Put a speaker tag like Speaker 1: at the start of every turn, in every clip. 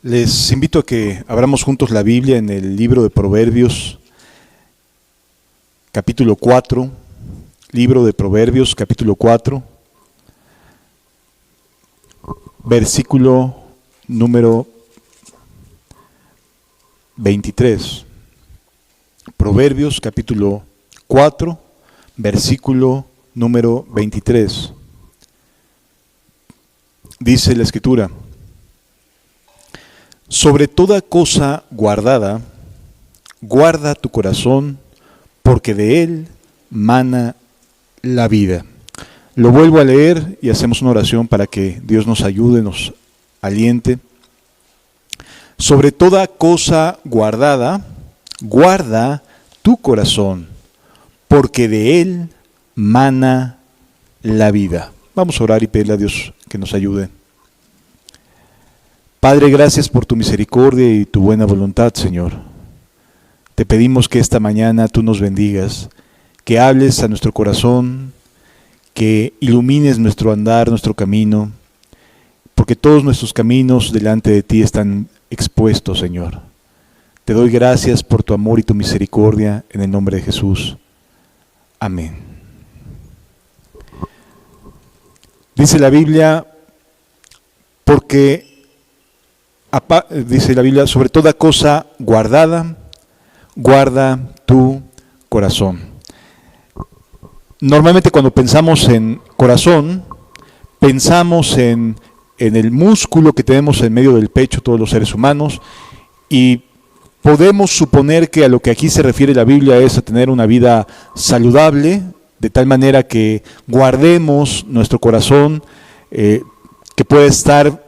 Speaker 1: Les invito a que abramos juntos la Biblia en el libro de Proverbios, capítulo 4, libro de Proverbios, capítulo 4, versículo número 23. Proverbios, capítulo 4, versículo número 23. Dice la Escritura: sobre toda cosa guardada, guarda tu corazón, porque de él mana la vida. Lo vuelvo a leer y hacemos una oración para que Dios nos ayude, nos aliente. Sobre toda cosa guardada, guarda tu corazón, porque de él mana la vida. Vamos a orar y pedirle a Dios que nos ayude. Padre, gracias por tu misericordia y tu buena voluntad, Señor. Te pedimos que esta mañana tú nos bendigas, que hables a nuestro corazón, que ilumines nuestro andar, nuestro camino, porque todos nuestros caminos delante de ti están expuestos, Señor. Te doy gracias por tu amor y tu misericordia en el nombre de Jesús. Amén. Dice la Biblia, dice la Biblia, sobre toda cosa guardada, guarda tu corazón. Normalmente cuando pensamos en corazón, pensamos en el músculo que tenemos en medio del pecho todos los seres humanos, y podemos suponer que a lo que aquí se refiere la Biblia es a tener una vida saludable, de tal manera que guardemos nuestro corazón, que puede estar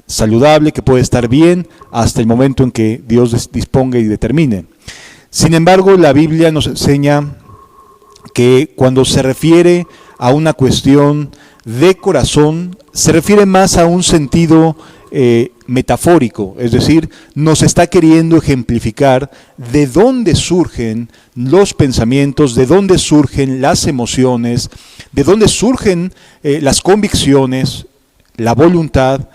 Speaker 1: saludable, que puede estar bien hasta el momento en que Dios disponga y determine. Sin embargo, la Biblia nos enseña que cuando se refiere a una cuestión de corazón, se refiere más a un sentido metafórico, es decir, nos está queriendo ejemplificar de dónde surgen los pensamientos, de dónde surgen las emociones, de dónde surgen las convicciones, la voluntad,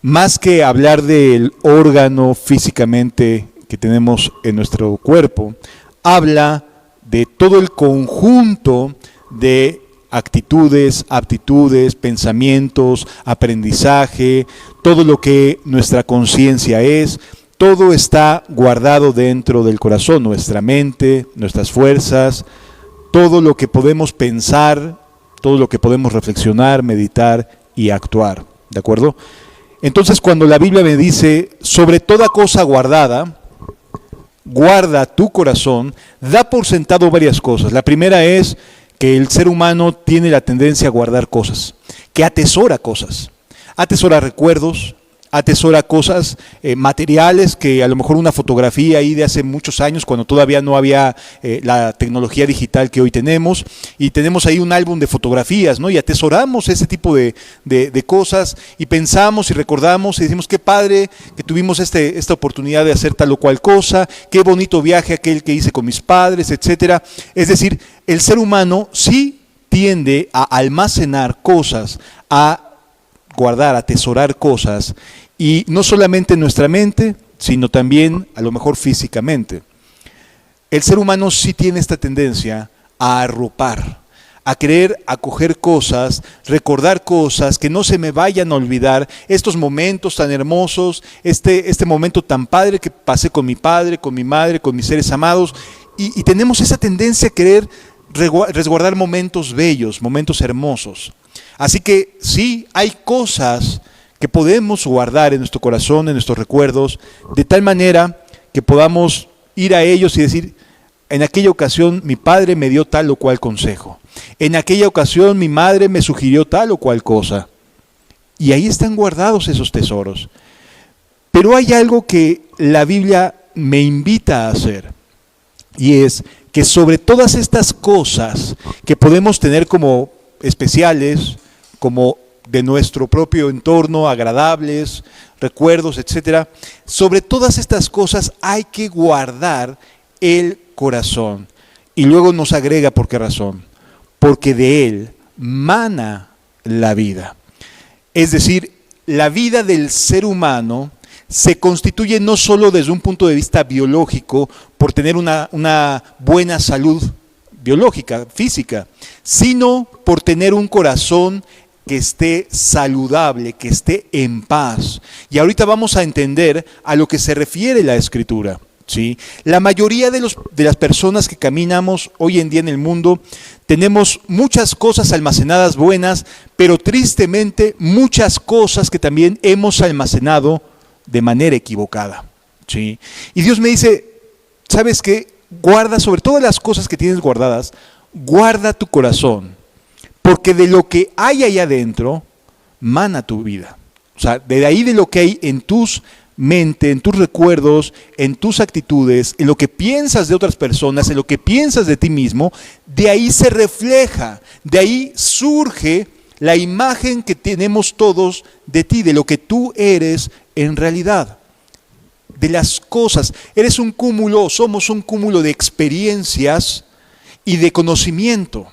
Speaker 1: más que hablar del órgano físicamente que tenemos en nuestro cuerpo. Habla de todo el conjunto de actitudes, aptitudes, pensamientos, aprendizaje, todo lo que nuestra conciencia es. Todo está guardado dentro del corazón, nuestra mente, nuestras fuerzas, todo lo que podemos pensar, todo lo que podemos reflexionar, meditar y actuar. ¿De acuerdo? Entonces, cuando la Biblia me dice, sobre toda cosa guardada, guarda tu corazón, da por sentado varias cosas. La primera es que el ser humano tiene la tendencia a guardar cosas, que atesora cosas, atesora recuerdos, atesora cosas materiales, que a lo mejor una fotografía ahí de hace muchos años, cuando todavía no había la tecnología digital que hoy tenemos, y tenemos ahí un álbum de fotografías, ¿no? Y atesoramos ese tipo de cosas, y pensamos y recordamos y decimos, qué padre que tuvimos esta oportunidad de hacer tal o cual cosa, qué bonito viaje aquel que hice con mis padres, etcétera. Es decir, el ser humano sí tiende a almacenar cosas, a guardar, atesorar cosas, y no solamente en nuestra mente, sino también a lo mejor físicamente. El ser humano sí tiene esta tendencia a arropar, a querer acoger cosas, recordar cosas, que no se me vayan a olvidar estos momentos tan hermosos, este momento tan padre que pasé con mi padre, con mi madre, con mis seres amados, y tenemos esa tendencia a querer resguardar momentos bellos, momentos hermosos. Así que sí, hay cosas que podemos guardar en nuestro corazón, en nuestros recuerdos, de tal manera que podamos ir a ellos y decir, en aquella ocasión mi padre me dio tal o cual consejo, en aquella ocasión mi madre me sugirió tal o cual cosa, y ahí están guardados esos tesoros. Pero hay algo que la Biblia me invita a hacer, y es que sobre todas estas cosas que podemos tener como especiales, como de nuestro propio entorno, agradables, recuerdos, etcétera, sobre todas estas cosas hay que guardar el corazón. Y luego nos agrega por qué razón, porque de él mana la vida. Es decir, la vida del ser humano se constituye no solo desde un punto de vista biológico, por tener una buena salud biológica, física, sino por tener un corazón que esté saludable, que esté en paz. Y ahorita vamos a entender a lo que se refiere la Escritura, ¿sí? La mayoría de las personas que caminamos hoy en día en el mundo tenemos muchas cosas almacenadas buenas, pero tristemente muchas cosas que también hemos almacenado de manera equivocada, ¿sí? Y Dios me dice, ¿sabes qué? Guarda sobre todas las cosas que tienes guardadas, guarda tu corazón, porque de lo que hay allá adentro, mana tu vida. O sea, de ahí de lo que hay en tus mente, en tus recuerdos, en tus actitudes, en lo que piensas de otras personas, en lo que piensas de ti mismo, de ahí se refleja, de ahí surge la imagen que tenemos todos de ti, de lo que tú eres en realidad. De las cosas, eres un cúmulo, somos un cúmulo de experiencias y de conocimiento.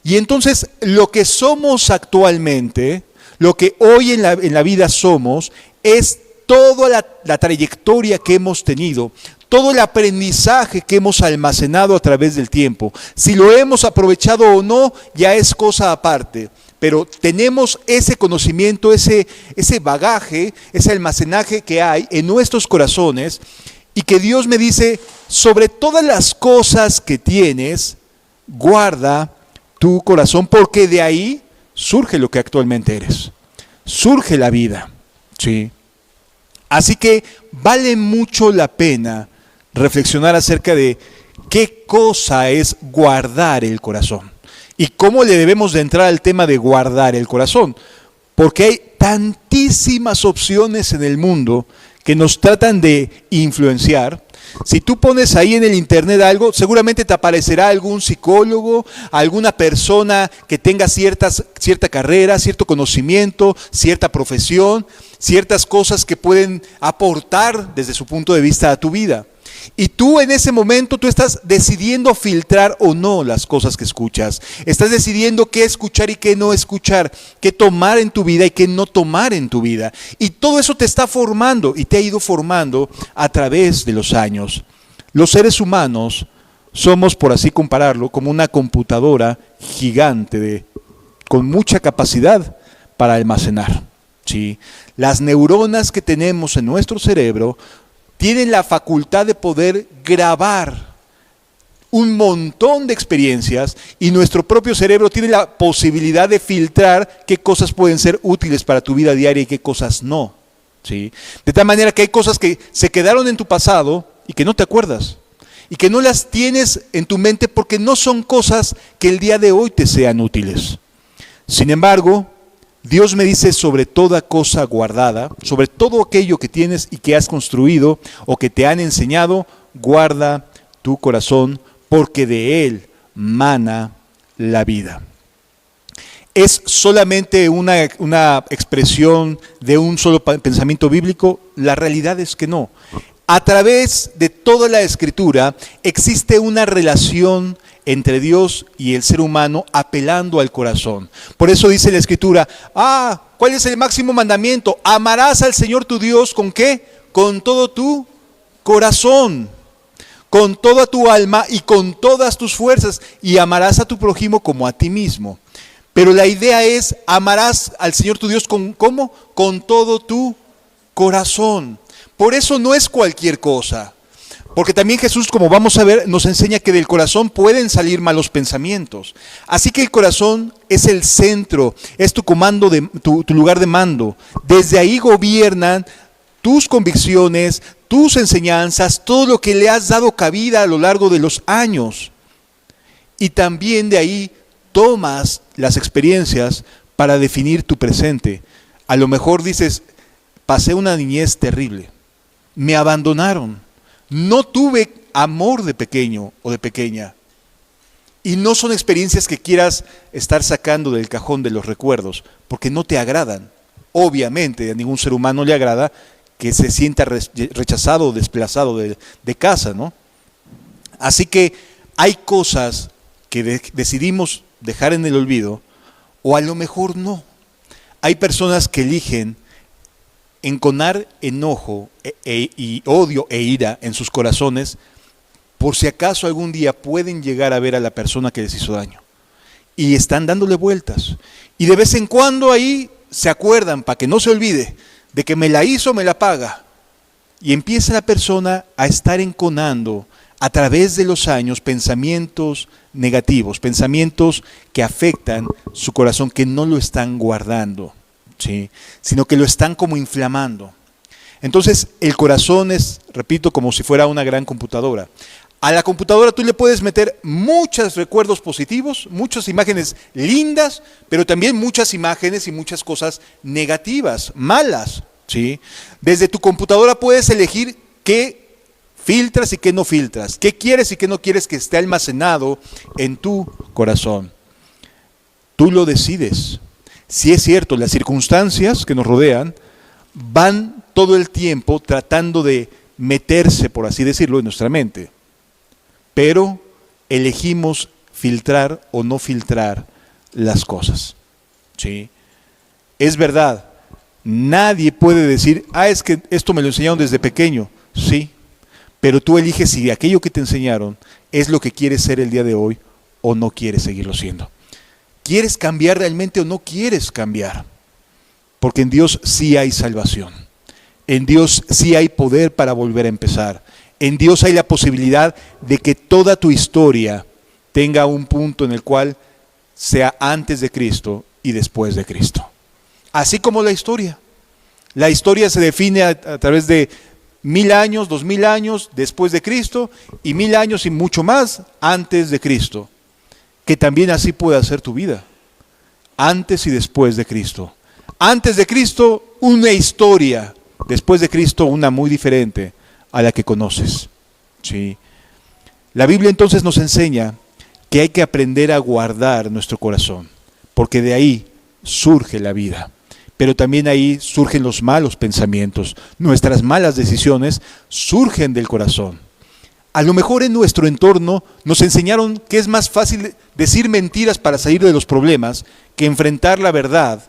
Speaker 1: Y entonces lo que somos actualmente, lo que hoy en la vida somos, es toda la trayectoria que hemos tenido, todo el aprendizaje que hemos almacenado a través del tiempo. Si lo hemos aprovechado o no, ya es cosa aparte. Pero tenemos ese conocimiento, ese bagaje, ese almacenaje que hay en nuestros corazones, y que Dios me dice, sobre todas las cosas que tienes, guarda tu corazón, porque de ahí surge lo que actualmente eres, surge la vida, ¿sí? Así que vale mucho la pena reflexionar acerca de qué cosa es guardar el corazón y cómo le debemos de entrar al tema de guardar el corazón, porque hay tantísimas opciones en el mundo que nos tratan de influenciar. Si tú pones ahí en el internet algo, seguramente te aparecerá algún psicólogo, alguna persona que tenga cierta carrera, cierto conocimiento, cierta profesión, ciertas cosas que pueden aportar desde su punto de vista a tu vida. Y tú en ese momento tú estás decidiendo filtrar o no las cosas que escuchas. Estás decidiendo qué escuchar y qué no escuchar, qué tomar en tu vida y qué no tomar en tu vida. Y todo eso te está formando y te ha ido formando a través de los años. Los seres humanos somos, por así compararlo, como una computadora gigante con mucha capacidad para almacenar, ¿sí? Las neuronas que tenemos en nuestro cerebro tienen la facultad de poder grabar un montón de experiencias, y nuestro propio cerebro tiene la posibilidad de filtrar qué cosas pueden ser útiles para tu vida diaria y qué cosas no, ¿sí? De tal manera que hay cosas que se quedaron en tu pasado y que no te acuerdas, y que no las tienes en tu mente porque no son cosas que el día de hoy te sean útiles. Sin embargo, Dios me dice, sobre toda cosa guardada, sobre todo aquello que tienes y que has construido o que te han enseñado, guarda tu corazón, porque de él mana la vida. ¿Es solamente una expresión de un solo pensamiento bíblico? La realidad es que no. A través de toda la Escritura existe una relación entre Dios y el ser humano apelando al corazón. Por eso dice la Escritura, ¿cuál es el máximo mandamiento? Amarás al Señor tu Dios, ¿con qué? Con todo tu corazón, con toda tu alma y con todas tus fuerzas, y amarás a tu prójimo como a ti mismo. Pero la idea es, amarás al Señor tu Dios ¿cómo? Con todo tu corazón. Por eso no es cualquier cosa. Porque también Jesús, como vamos a ver, nos enseña que del corazón pueden salir malos pensamientos. Así que el corazón es el centro, es tu comando, tu lugar de mando. Desde ahí gobiernan tus convicciones, tus enseñanzas, todo lo que le has dado cabida a lo largo de los años. Y también de ahí tomas las experiencias para definir tu presente. A lo mejor dices, pasé una niñez terrible, me abandonaron. No tuve amor de pequeño o de pequeña. Y no son experiencias que quieras estar sacando del cajón de los recuerdos, porque no te agradan. Obviamente a ningún ser humano le agrada que se sienta rechazado o desplazado de casa, ¿no? Así que hay cosas que decidimos dejar en el olvido, o a lo mejor no. Hay personas que eligen enconar enojo y odio e ira en sus corazones, por si acaso algún día pueden llegar a ver a la persona que les hizo daño. Y están dándole vueltas. Y de vez en cuando ahí se acuerdan, para que no se olvide, de que me la hizo, me la paga. Y empieza la persona a estar enconando a través de los años pensamientos negativos, pensamientos que afectan su corazón, que no lo están guardando, ¿sí?, sino que lo están como inflamando. Entonces el corazón es, repito, como si fuera una gran computadora. A la computadora tú le puedes meter muchos recuerdos positivos, muchas imágenes lindas, pero también muchas imágenes y muchas cosas negativas, malas, ¿sí? Desde tu computadora puedes elegir qué filtras y qué no filtras, qué quieres y qué no quieres que esté almacenado en tu corazón. Tú lo decides. Si es cierto, las circunstancias que nos rodean van todo el tiempo tratando de meterse, por así decirlo, en nuestra mente. Pero elegimos filtrar o no filtrar las cosas, ¿sí? Es verdad, nadie puede decir, es que esto me lo enseñaron desde pequeño. Sí, pero tú eliges si aquello que te enseñaron es lo que quieres ser el día de hoy o no quieres seguirlo siendo. ¿Quieres cambiar realmente o no quieres cambiar? Porque en Dios sí hay salvación. En Dios sí hay poder para volver a empezar. En Dios hay la posibilidad de que toda tu historia tenga un punto en el cual sea antes de Cristo y después de Cristo. Así como la historia. La historia se define a través de 1000 años, 2000 años después de Cristo y 1000 años y mucho más antes de Cristo. Que también así puede ser tu vida. Antes y después de Cristo. Antes de Cristo, una historia. Después de Cristo, una muy diferente a la que conoces, ¿sí? La Biblia entonces nos enseña que hay que aprender a guardar nuestro corazón, porque de ahí surge la vida, pero también ahí surgen los malos pensamientos. Nuestras malas decisiones surgen del corazón. A lo mejor en nuestro entorno nos enseñaron que es más fácil decir mentiras para salir de los problemas que enfrentar la verdad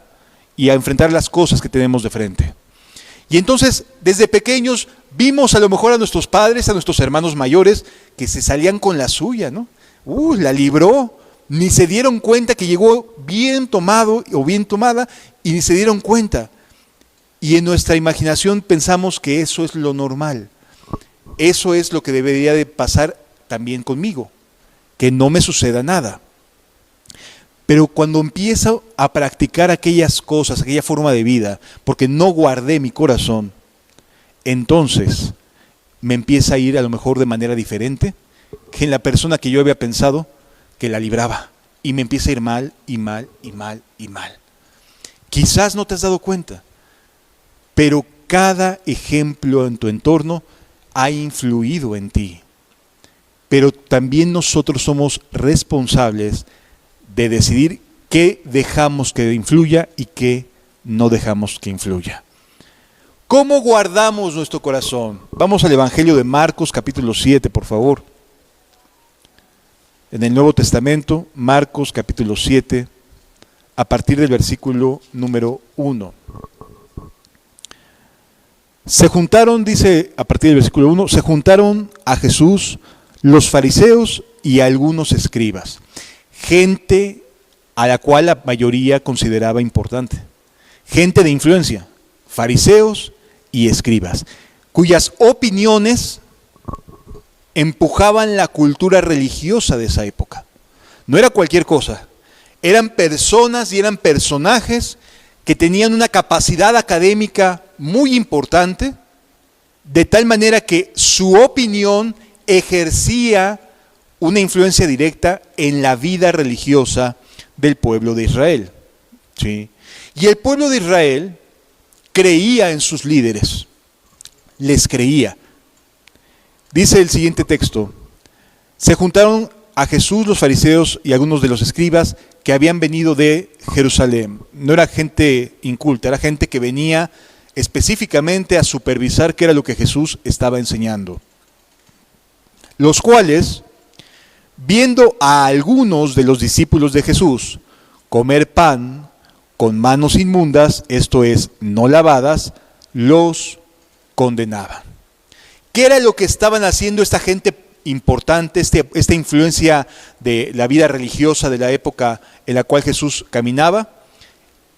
Speaker 1: y a enfrentar las cosas que tenemos de frente. Y entonces, desde pequeños, vimos a lo mejor a nuestros padres, a nuestros hermanos mayores, que se salían con la suya, ¿no? La libró, ni se dieron cuenta que llegó bien tomado o bien tomada, y ni se dieron cuenta. Y en nuestra imaginación pensamos que eso es lo normal. Eso es lo que debería de pasar también conmigo, que no me suceda nada. Pero cuando empiezo a practicar aquellas cosas, aquella forma de vida, porque no guardé mi corazón, entonces me empieza a ir a lo mejor de manera diferente que en la persona que yo había pensado que la libraba. Y me empieza a ir mal, y mal, y mal, y mal. Quizás no te has dado cuenta, pero cada ejemplo en tu entorno ha influido en ti. Pero también nosotros somos responsables de decidir qué dejamos que influya y qué no dejamos que influya. ¿Cómo guardamos nuestro corazón? Vamos al Evangelio de Marcos, capítulo 7, por favor. En el Nuevo Testamento, Marcos, capítulo 7, a partir del versículo número 1. Se juntaron, dice a partir del versículo 1, se juntaron a Jesús los fariseos y algunos escribas. Gente a la cual la mayoría consideraba importante. Gente de influencia, fariseos y escribas, cuyas opiniones empujaban la cultura religiosa de esa época. No era cualquier cosa. Eran personas y eran personajes que tenían una capacidad académica muy importante, de tal manera que su opinión ejercía una influencia directa en la vida religiosa del pueblo de Israel, ¿sí? Y el pueblo de Israel creía en sus líderes, les creía. Dice el siguiente texto: se juntaron a Jesús los fariseos y algunos de los escribas que habían venido de Jerusalén. No era gente inculta, era gente que venía específicamente a supervisar qué era lo que Jesús estaba enseñando. Los cuales, viendo a algunos de los discípulos de Jesús comer pan con manos inmundas, esto es, no lavadas, los condenaba. ¿Qué era lo que estaban haciendo esta gente importante, esta influencia de la vida religiosa de la época en la cual Jesús caminaba?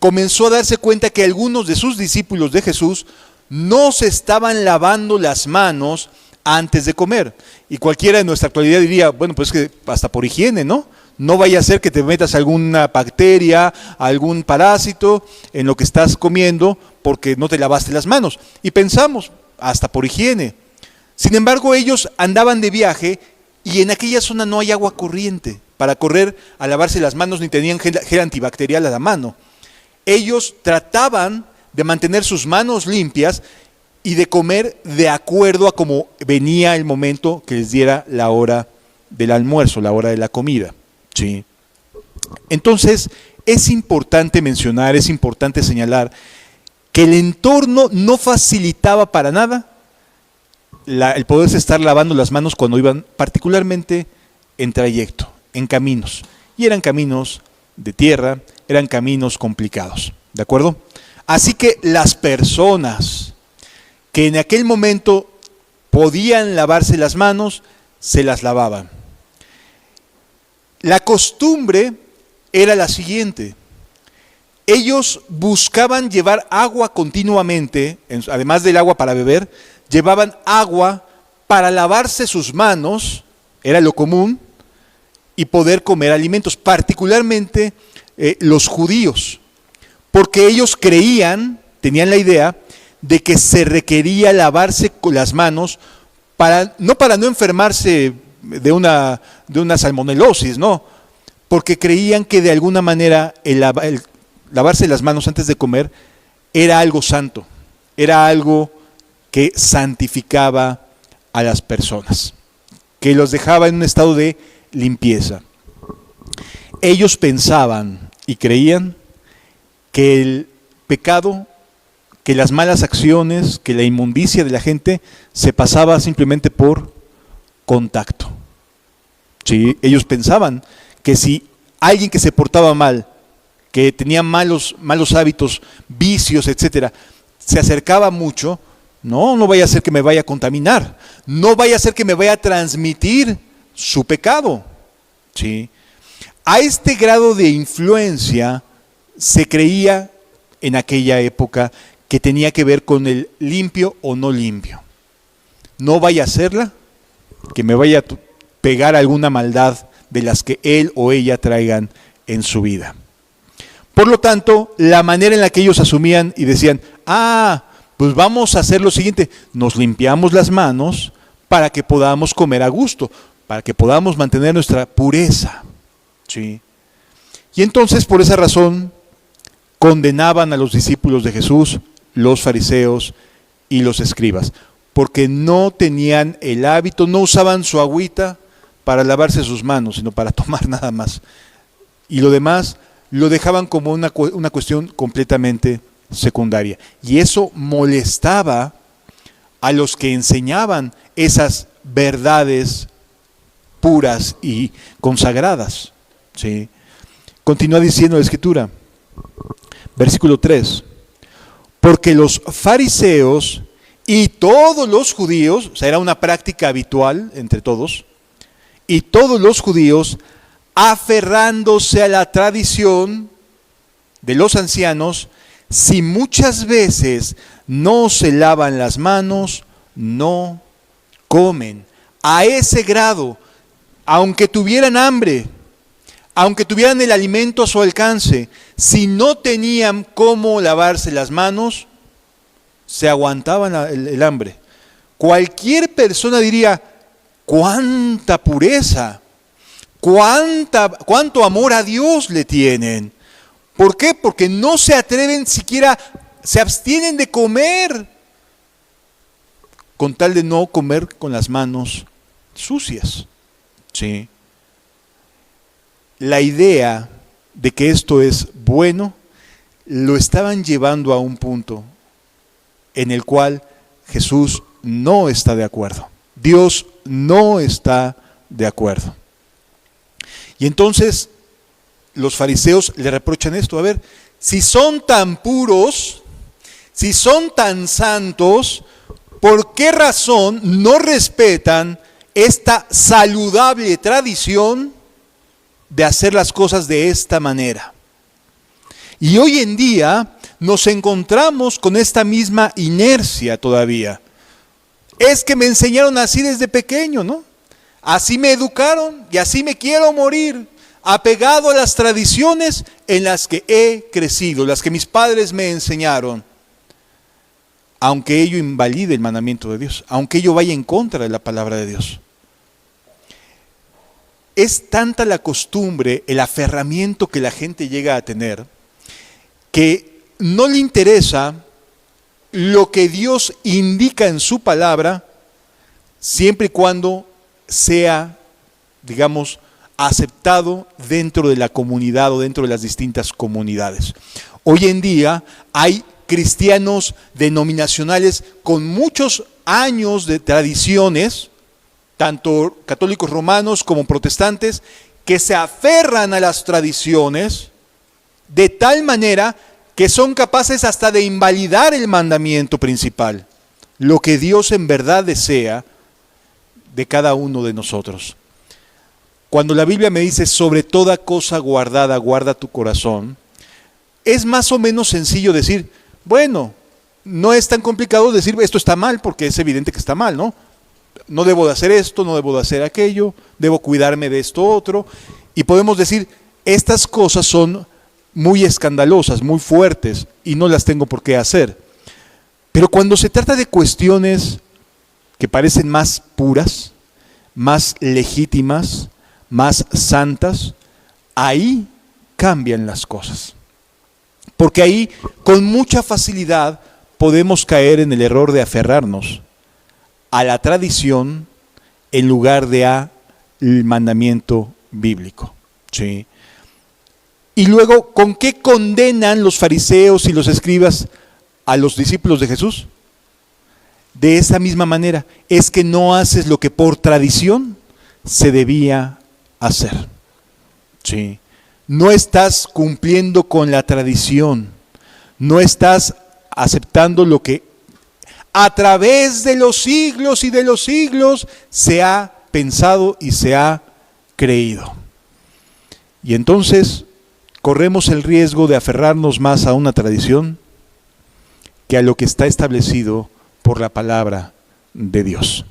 Speaker 1: Comenzó a darse cuenta que algunos de sus discípulos de Jesús no se estaban lavando las manos antes de comer. Y cualquiera de nuestra actualidad diría, bueno, pues que hasta por higiene, ¿no? No vaya a ser que te metas alguna bacteria, algún parásito en lo que estás comiendo porque no te lavaste las manos. Y pensamos, hasta por higiene. Sin embargo, ellos andaban de viaje y en aquella zona no hay agua corriente para correr a lavarse las manos, ni tenían gel antibacterial a la mano. Ellos trataban de mantener sus manos limpias y de comer de acuerdo a cómo venía el momento que les diera la hora del almuerzo, la hora de la comida. ¿Sí? Entonces, es importante mencionar, es importante señalar que el entorno no facilitaba para nada el poderse estar lavando las manos cuando iban particularmente en trayecto, en caminos. Y eran caminos de tierra, eran caminos complicados, ¿de acuerdo? Así que las personas que en aquel momento podían lavarse las manos, se las lavaban. La costumbre era la siguiente: ellos buscaban llevar agua continuamente, además del agua para beber, llevaban agua para lavarse sus manos, era lo común, y poder comer alimentos, particularmente los judíos, porque ellos creían, tenían la idea, de que se requería lavarse con las manos no para no enfermarse de una salmonelosis, no, porque creían que de alguna manera el lavarse las manos antes de comer era algo santo, era algo que santificaba a las personas, que los dejaba en un estado de limpieza. Ellos pensaban y creían que el pecado, que las malas acciones, que la inmundicia de la gente se pasaba simplemente por contacto. ¿Sí? Ellos pensaban que si alguien que se portaba mal, que tenía malos hábitos, vicios, etcétera, se acercaba mucho, no vaya a ser que me vaya a contaminar, no vaya a ser que me vaya a transmitir su pecado. ¿Sí? A este grado de influencia se creía en aquella época que tenía que ver con el limpio o no limpio. No vaya a serla, que me vaya a pegar alguna maldad de las que él o ella traigan en su vida. Por lo tanto, la manera en la que ellos asumían y decían, pues vamos a hacer lo siguiente, nos limpiamos las manos para que podamos comer a gusto, para que podamos mantener nuestra pureza. ¿Sí? Y entonces, por esa razón, condenaban a los discípulos de Jesús, los fariseos y los escribas, porque no tenían el hábito, no usaban su agüita para lavarse sus manos, sino para tomar nada más. Y lo demás lo dejaban como una cuestión completamente secundaria. Y eso molestaba a los que enseñaban esas verdades puras y consagradas. ¿Sí? Continúa diciendo la Escritura, versículo 3, porque los fariseos y todos los judíos, o sea, era una práctica habitual entre todos, y todos los judíos, aferrándose a la tradición de los ancianos, si muchas veces no se lavan las manos, no comen. A ese grado, aunque tuvieran hambre, aunque tuvieran el alimento a su alcance, si no tenían cómo lavarse las manos, se aguantaban el hambre. Cualquier persona diría, ¡cuánta pureza! ¡Cuánto amor a Dios le tienen! ¿Por qué? Porque no se atreven siquiera, se abstienen de comer, con tal de no comer con las manos sucias. ¿Sí? La idea de que esto es bueno, lo estaban llevando a un punto en el cual Jesús no está de acuerdo. Dios no está de acuerdo. Y entonces los fariseos le reprochan esto. A ver, si son tan puros, Si son tan santos, ¿por qué razón no respetan esta saludable tradición de hacer las cosas de esta manera? Y hoy en día nos encontramos con esta misma inercia todavía. Es que me enseñaron así desde pequeño, ¿no? Así me educaron y así me quiero morir, apegado a las tradiciones en las que he crecido, las que mis padres me enseñaron. Aunque ello invalide el mandamiento de Dios, aunque ello vaya en contra de la palabra de Dios. Es tanta la costumbre, el aferramiento que la gente llega a tener, que no le interesa lo que Dios indica en su palabra, siempre y cuando sea, digamos, aceptado dentro de la comunidad o dentro de las distintas comunidades. Hoy en día hay cristianos denominacionales con muchos años de tradiciones, tanto católicos romanos como protestantes, que se aferran a las tradiciones de tal manera que son capaces hasta de invalidar el mandamiento principal, lo que Dios en verdad desea de cada uno de nosotros. Cuando la Biblia me dice sobre toda cosa guardada, guarda tu corazón, es más o menos sencillo decir, bueno, no es tan complicado decir esto está mal porque es evidente que está mal, ¿no? No debo de hacer esto, no debo de hacer aquello, debo cuidarme de esto otro. Y podemos decir, estas cosas son muy escandalosas, muy fuertes y no las tengo por qué hacer. Pero cuando se trata de cuestiones que parecen más puras, más legítimas, más santas, ahí cambian las cosas. Porque ahí con mucha facilidad podemos caer en el error de aferrarnos a la tradición en lugar de al mandamiento bíblico. ¿Sí? Y luego, ¿con qué condenan los fariseos y los escribas a los discípulos de Jesús? De esa misma manera, es que no haces lo que por tradición se debía hacer. ¿Sí? No estás cumpliendo con la tradición, no estás aceptando lo que a través de los siglos y de los siglos se ha pensado y se ha creído. Y entonces corremos el riesgo de aferrarnos más a una tradición que a lo que está establecido por la palabra de Dios.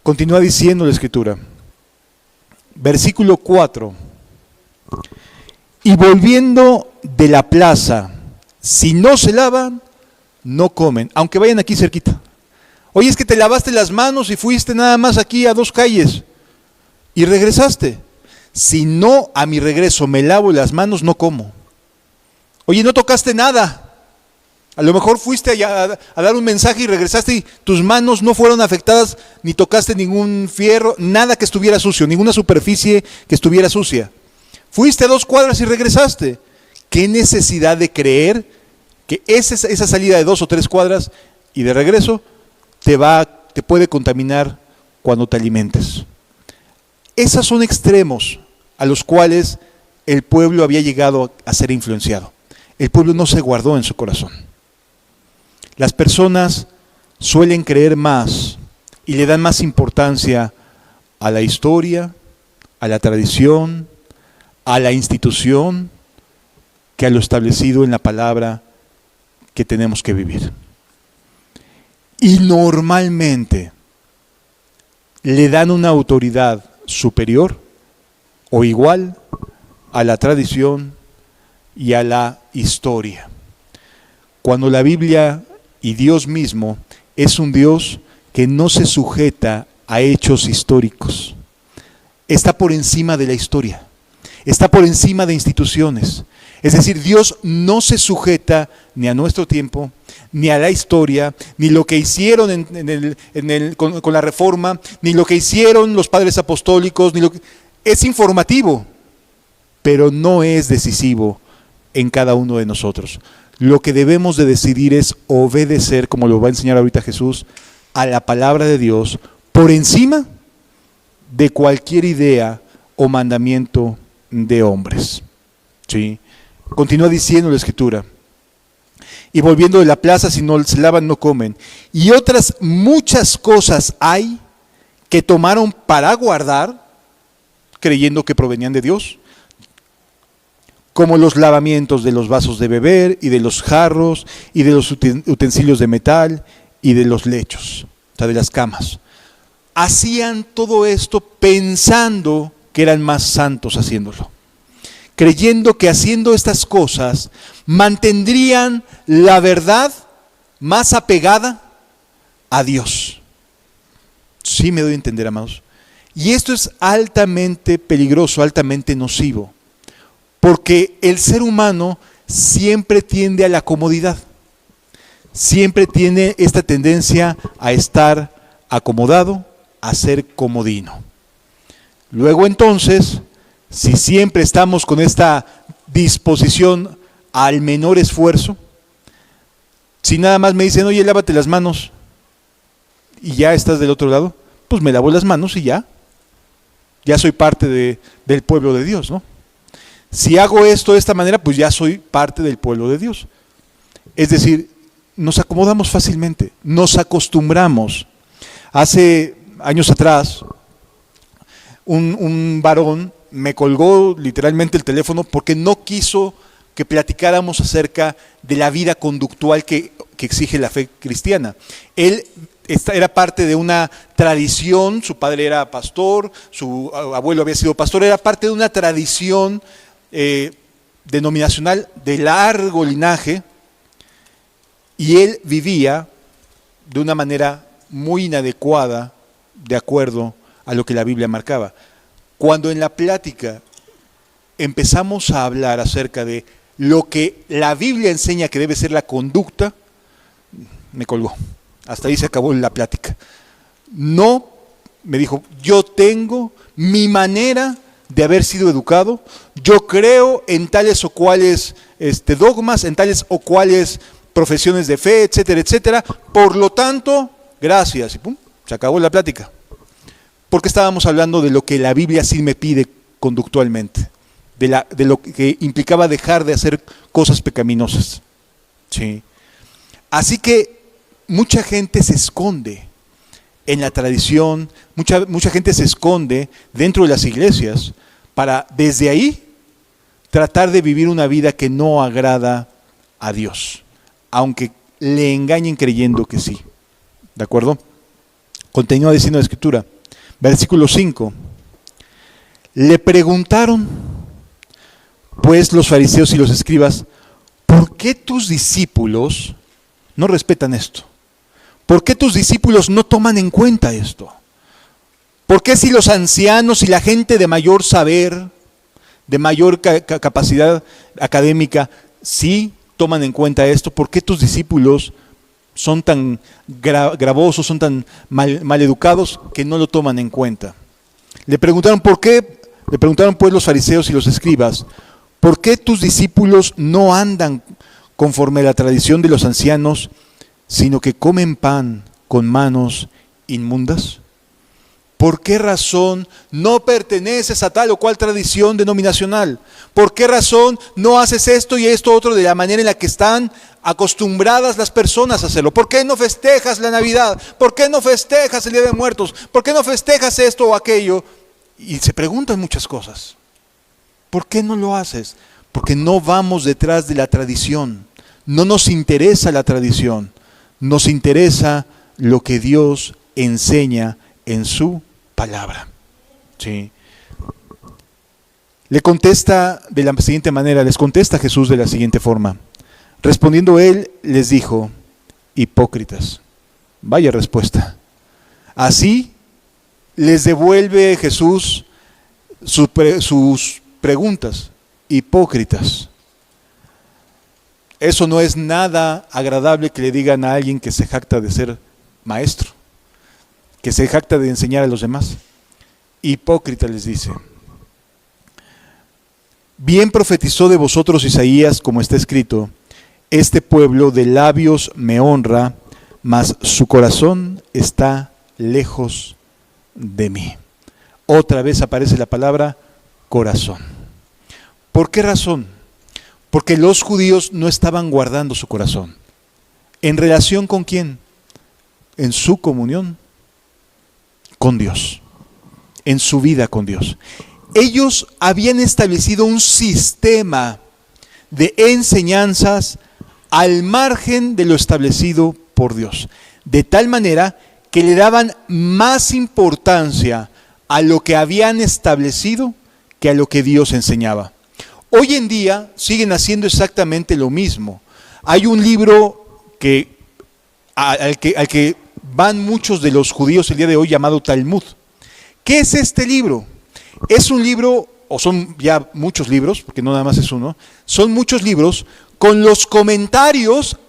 Speaker 1: Continúa diciendo la Escritura, versículo 4, y volviendo de la plaza, si no se lavan, no comen, aunque vayan aquí cerquita. Oye, es que te lavaste las manos y fuiste nada más aquí a 2 calles y regresaste. Si no a mi regreso me lavo las manos, no como. Oye, no tocaste nada. A lo mejor fuiste a dar un mensaje y regresaste y tus manos no fueron afectadas, ni tocaste ningún fierro, nada que estuviera sucio, ninguna superficie que estuviera sucia. Fuiste a 2 cuadras y regresaste. ¿Qué necesidad de creer que esa salida de 2 o 3 cuadras y de regreso te puede contaminar cuando te alimentes? Esos son extremos a los cuales el pueblo había llegado a ser influenciado. El pueblo no se guardó en su corazón. Las personas suelen creer más y le dan más importancia a la historia, a la tradición, a la institución, que a lo establecido en la palabra que tenemos que vivir. Y normalmente le dan una autoridad superior o igual a la tradición y a la historia. Cuando la Biblia y Dios mismo es un Dios que no se sujeta a hechos históricos. Está por encima de la historia, está por encima de instituciones. Es decir, Dios no se sujeta ni a nuestro tiempo, ni a la historia, ni lo que hicieron con la Reforma, ni lo que hicieron los padres apostólicos, es informativo, pero no es decisivo en cada uno de nosotros. Lo que debemos de decidir es obedecer, como lo va a enseñar ahorita Jesús, a la palabra de Dios por encima de cualquier idea o mandamiento de hombres. ¿Sí? Continúa diciendo la Escritura, y volviendo de la plaza, si no se lavan no comen. Y otras muchas cosas hay que tomaron para guardar, creyendo que provenían de Dios, como los lavamientos de los vasos de beber y de los jarros y de los utensilios de metal y de los lechos, o sea, de las camas. Hacían todo esto pensando que eran más santos haciéndolo, creyendo que haciendo estas cosas mantendrían la verdad más apegada a Dios. Sí me doy a entender, amados. Y esto es altamente peligroso, altamente nocivo, porque el ser humano siempre tiende a la comodidad, siempre tiene esta tendencia a estar acomodado, a ser comodino. Luego entonces, si siempre estamos con esta disposición al menor esfuerzo, si nada más me dicen, oye, lávate las manos, y ya estás del otro lado, pues me lavo las manos y ya soy parte del pueblo de Dios, ¿no? Si hago esto de esta manera, pues ya soy parte del pueblo de Dios. Es decir, nos acomodamos fácilmente, nos acostumbramos. Hace años atrás, un varón me colgó literalmente el teléfono porque no quiso que platicáramos acerca de la vida conductual que exige la fe cristiana. Él era parte de una tradición, su padre era pastor, su abuelo había sido pastor, era parte de una tradición denominacional de largo linaje, y él vivía de una manera muy inadecuada de acuerdo a lo que la Biblia marcaba. Cuando en la plática empezamos a hablar acerca de lo que la Biblia enseña que debe ser la conducta, me colgó. Hasta ahí se acabó la plática. No, me dijo, yo tengo mi manera de haber sido educado, yo creo en tales o cuales dogmas, en tales o cuales profesiones de fe, etcétera, etcétera, por lo tanto, gracias, y pum, se acabó la plática. Porque estábamos hablando de lo que la Biblia sí me pide conductualmente, de lo que implicaba dejar de hacer cosas pecaminosas. ¿Sí? Así que mucha gente se esconde en la tradición, mucha gente se esconde dentro de las iglesias para desde ahí tratar de vivir una vida que no agrada a Dios, aunque le engañen creyendo que sí. ¿De acuerdo? Continúa diciendo la Escritura, versículo 5. Le preguntaron, pues, los fariseos y los escribas, ¿por qué tus discípulos no respetan esto? ¿Por qué tus discípulos no toman en cuenta esto? ¿Por qué si los ancianos y la gente de mayor saber, de mayor capacidad académica, sí toman en cuenta esto? ¿Por qué tus discípulos son tan gravosos, son tan mal educados que no lo toman en cuenta? Le preguntaron, ¿por qué? Le preguntaron pues los fariseos y los escribas, ¿por qué tus discípulos no andan conforme a la tradición de los ancianos, sino que comen pan con manos inmundas? ¿Por qué razón no perteneces a tal o cual tradición denominacional? ¿Por qué razón no haces esto y esto otro de la manera en la que están acostumbradas las personas a hacerlo? ¿Por qué no festejas la Navidad? ¿Por qué no festejas el Día de Muertos? ¿Por qué no festejas esto o aquello? Y se preguntan muchas cosas. ¿Por qué no lo haces? Porque no vamos detrás de la tradición. No nos interesa la tradición. Nos interesa lo que Dios enseña en su palabra. ¿Sí? Les contesta Jesús de la siguiente forma. Respondiendo él, les dijo, hipócritas. Vaya respuesta. Así les devuelve Jesús sus preguntas. Hipócritas. Eso no es nada agradable que le digan a alguien que se jacta de ser maestro, que se jacta de enseñar a los demás. Hipócrita, les dice. Bien profetizó de vosotros Isaías, como está escrito, este pueblo de labios me honra, mas su corazón está lejos de mí. Otra vez aparece la palabra corazón. ¿Por qué razón? Porque los judíos no estaban guardando su corazón. ¿En relación con quién? En su comunión con Dios, en su vida con Dios. Ellos habían establecido un sistema de enseñanzas al margen de lo establecido por Dios, de tal manera que le daban más importancia a lo que habían establecido que a lo que Dios enseñaba. Hoy en día siguen haciendo exactamente lo mismo. Hay un libro al que van muchos de los judíos el día de hoy llamado Talmud. ¿Qué es este libro? Es un libro, o son ya muchos libros, porque no nada más es uno, son muchos libros con los comentarios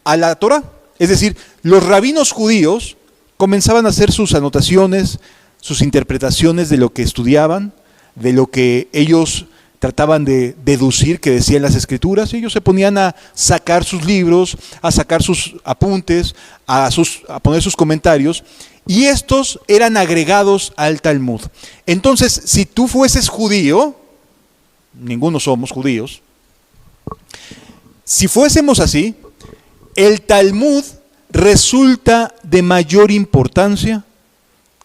Speaker 1: a la Torah. Es decir, los rabinos judíos comenzaban a hacer sus anotaciones, sus interpretaciones de lo que estudiaban, de lo que ellos trataban de deducir que decían las escrituras, y ellos se ponían a sacar sus libros, a sacar sus apuntes, a poner sus comentarios, y estos eran agregados al Talmud. Entonces, si tú fueses judío, ninguno somos judíos, si fuésemos así, el Talmud resulta de mayor importancia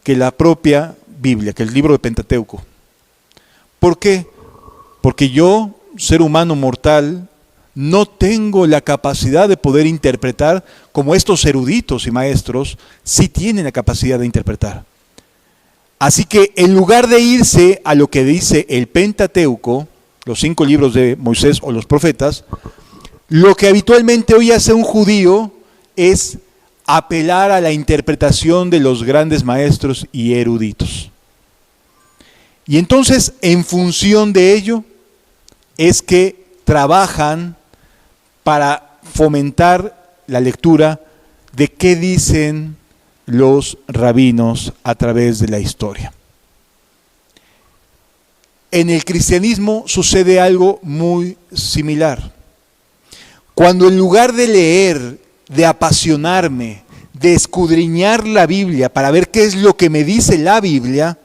Speaker 1: que la propia Biblia, que el libro de Pentateuco. ¿Por qué? Porque yo, ser humano mortal, no tengo la capacidad de poder interpretar como estos eruditos y maestros sí tienen la capacidad de interpretar. Así que en lugar de irse a lo que dice el Pentateuco, los 5 libros de Moisés o los profetas, lo que habitualmente hoy hace un judío es apelar a la interpretación de los grandes maestros y eruditos. Y entonces, en función de ello, es que trabajan para fomentar la lectura de qué dicen los rabinos a través de la historia. En el cristianismo sucede algo muy similar. Cuando en lugar de leer, de apasionarme, de escudriñar la Biblia para ver qué es lo que me dice la Biblia,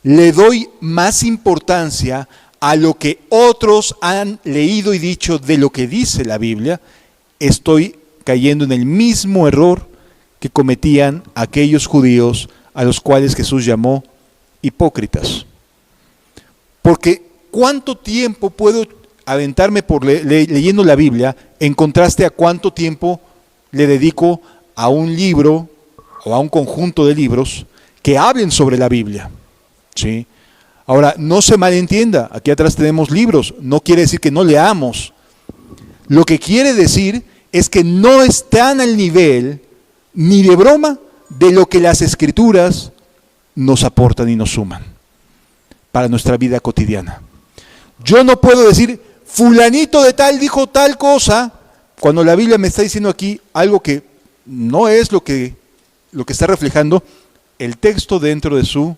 Speaker 1: le doy más importancia a lo que otros han leído y dicho de lo que dice la Biblia, estoy cayendo en el mismo error que cometían aquellos judíos a los cuales Jesús llamó hipócritas. Porque ¿cuánto tiempo puedo aventarme por leyendo la Biblia en contraste a cuánto tiempo le dedico a un libro o a un conjunto de libros que hablen sobre la Biblia? ¿Sí? Ahora, no se malentienda, aquí atrás tenemos libros, no quiere decir que no leamos. Lo que quiere decir es que no están al nivel, ni de broma, de lo que las Escrituras nos aportan y nos suman para nuestra vida cotidiana. Yo no puedo decir, fulanito de tal dijo tal cosa, cuando la Biblia me está diciendo aquí algo que no es lo que está reflejando el texto dentro de su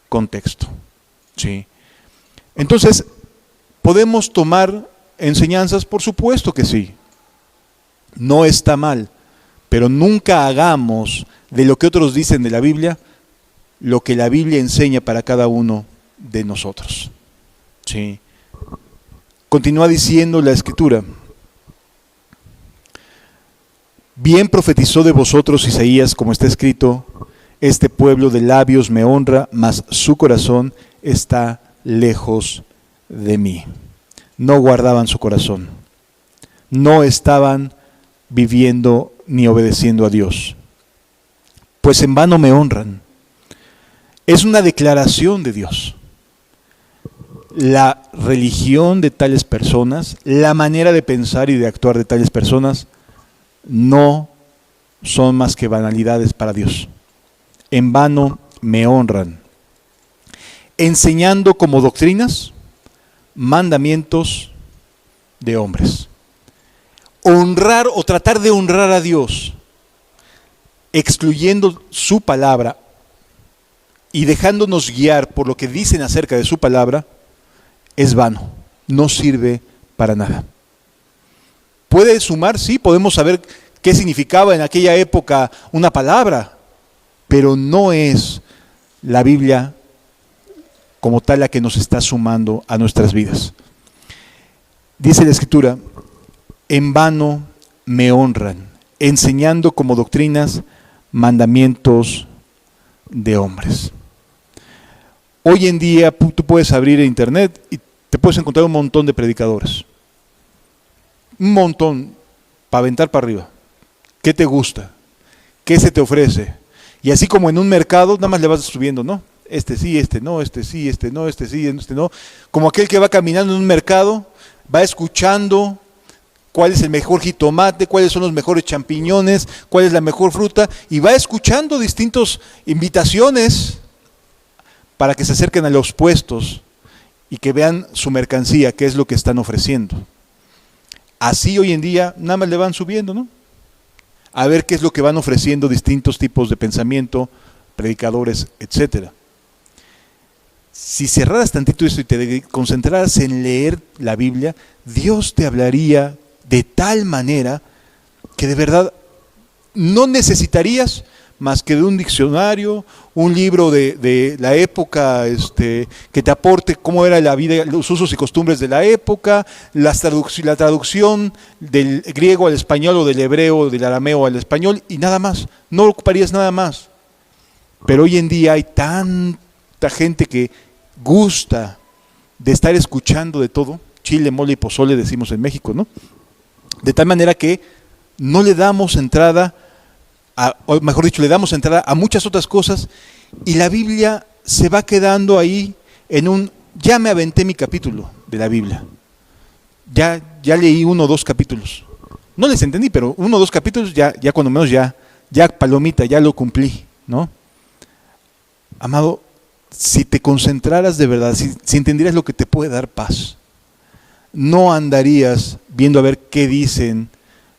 Speaker 1: contexto. ¿Sí? Entonces, ¿podemos tomar enseñanzas? Por supuesto que sí. No está mal, pero nunca hagamos de lo que otros dicen de la Biblia lo que la Biblia enseña para cada uno de nosotros. ¿Sí? Continúa diciendo la Escritura. Bien profetizó de vosotros Isaías, como está escrito, este pueblo de labios me honra, mas su corazón está lejos de mí. No guardaban su corazón. No estaban viviendo ni obedeciendo a Dios. Pues en vano me honran. Es una declaración de Dios. La religión de tales personas, la manera de pensar y de actuar de tales personas, no son más que banalidades para Dios. En vano me honran, enseñando como doctrinas mandamientos de hombres. Honrar o tratar de honrar a Dios, excluyendo su palabra y dejándonos guiar por lo que dicen acerca de su palabra, es vano, no sirve para nada. ¿Puede sumar? Sí, podemos saber qué significaba en aquella época una palabra, pero no es la Biblia como tal la que nos está sumando a nuestras vidas. Dice la Escritura, en vano me honran, enseñando como doctrinas mandamientos de hombres. Hoy en día tú puedes abrir internet y te puedes encontrar un montón de predicadores. Un montón, para aventar para arriba. ¿Qué te gusta? ¿Qué se te ofrece? Y así como en un mercado, nada más le vas subiendo, ¿no? Este sí, este no, este sí, este no, este sí, este no. Como aquel que va caminando en un mercado, va escuchando cuál es el mejor jitomate, cuáles son los mejores champiñones, cuál es la mejor fruta, y va escuchando distintas invitaciones para que se acerquen a los puestos y que vean su mercancía, qué es lo que están ofreciendo. Así hoy en día nada más le van subiendo, ¿no? A ver qué es lo que van ofreciendo distintos tipos de pensamiento, predicadores, etcétera. Si cerraras tantito esto y te concentraras en leer la Biblia, Dios te hablaría de tal manera que de verdad no necesitarías más que de un diccionario, un libro de la época que te aporte cómo era la vida, los usos y costumbres de la época, la traducción del griego al español o del hebreo o del arameo al español y nada más, no ocuparías nada más. Pero hoy en día hay tanta gente que gusta de estar escuchando de todo, chile, mole y pozole decimos en México, ¿no? De tal manera que no le damos entrada, o mejor dicho, le damos entrada a muchas otras cosas y la Biblia se va quedando ahí en un, ya me aventé mi capítulo de la Biblia, ya leí 1 o 2 capítulos, no les entendí, pero 1 o 2 capítulos ya cuando menos ya palomita, ya lo cumplí, ¿no? Amado, si te concentraras de verdad, si entendieras lo que te puede dar paz, no andarías viendo a ver qué dicen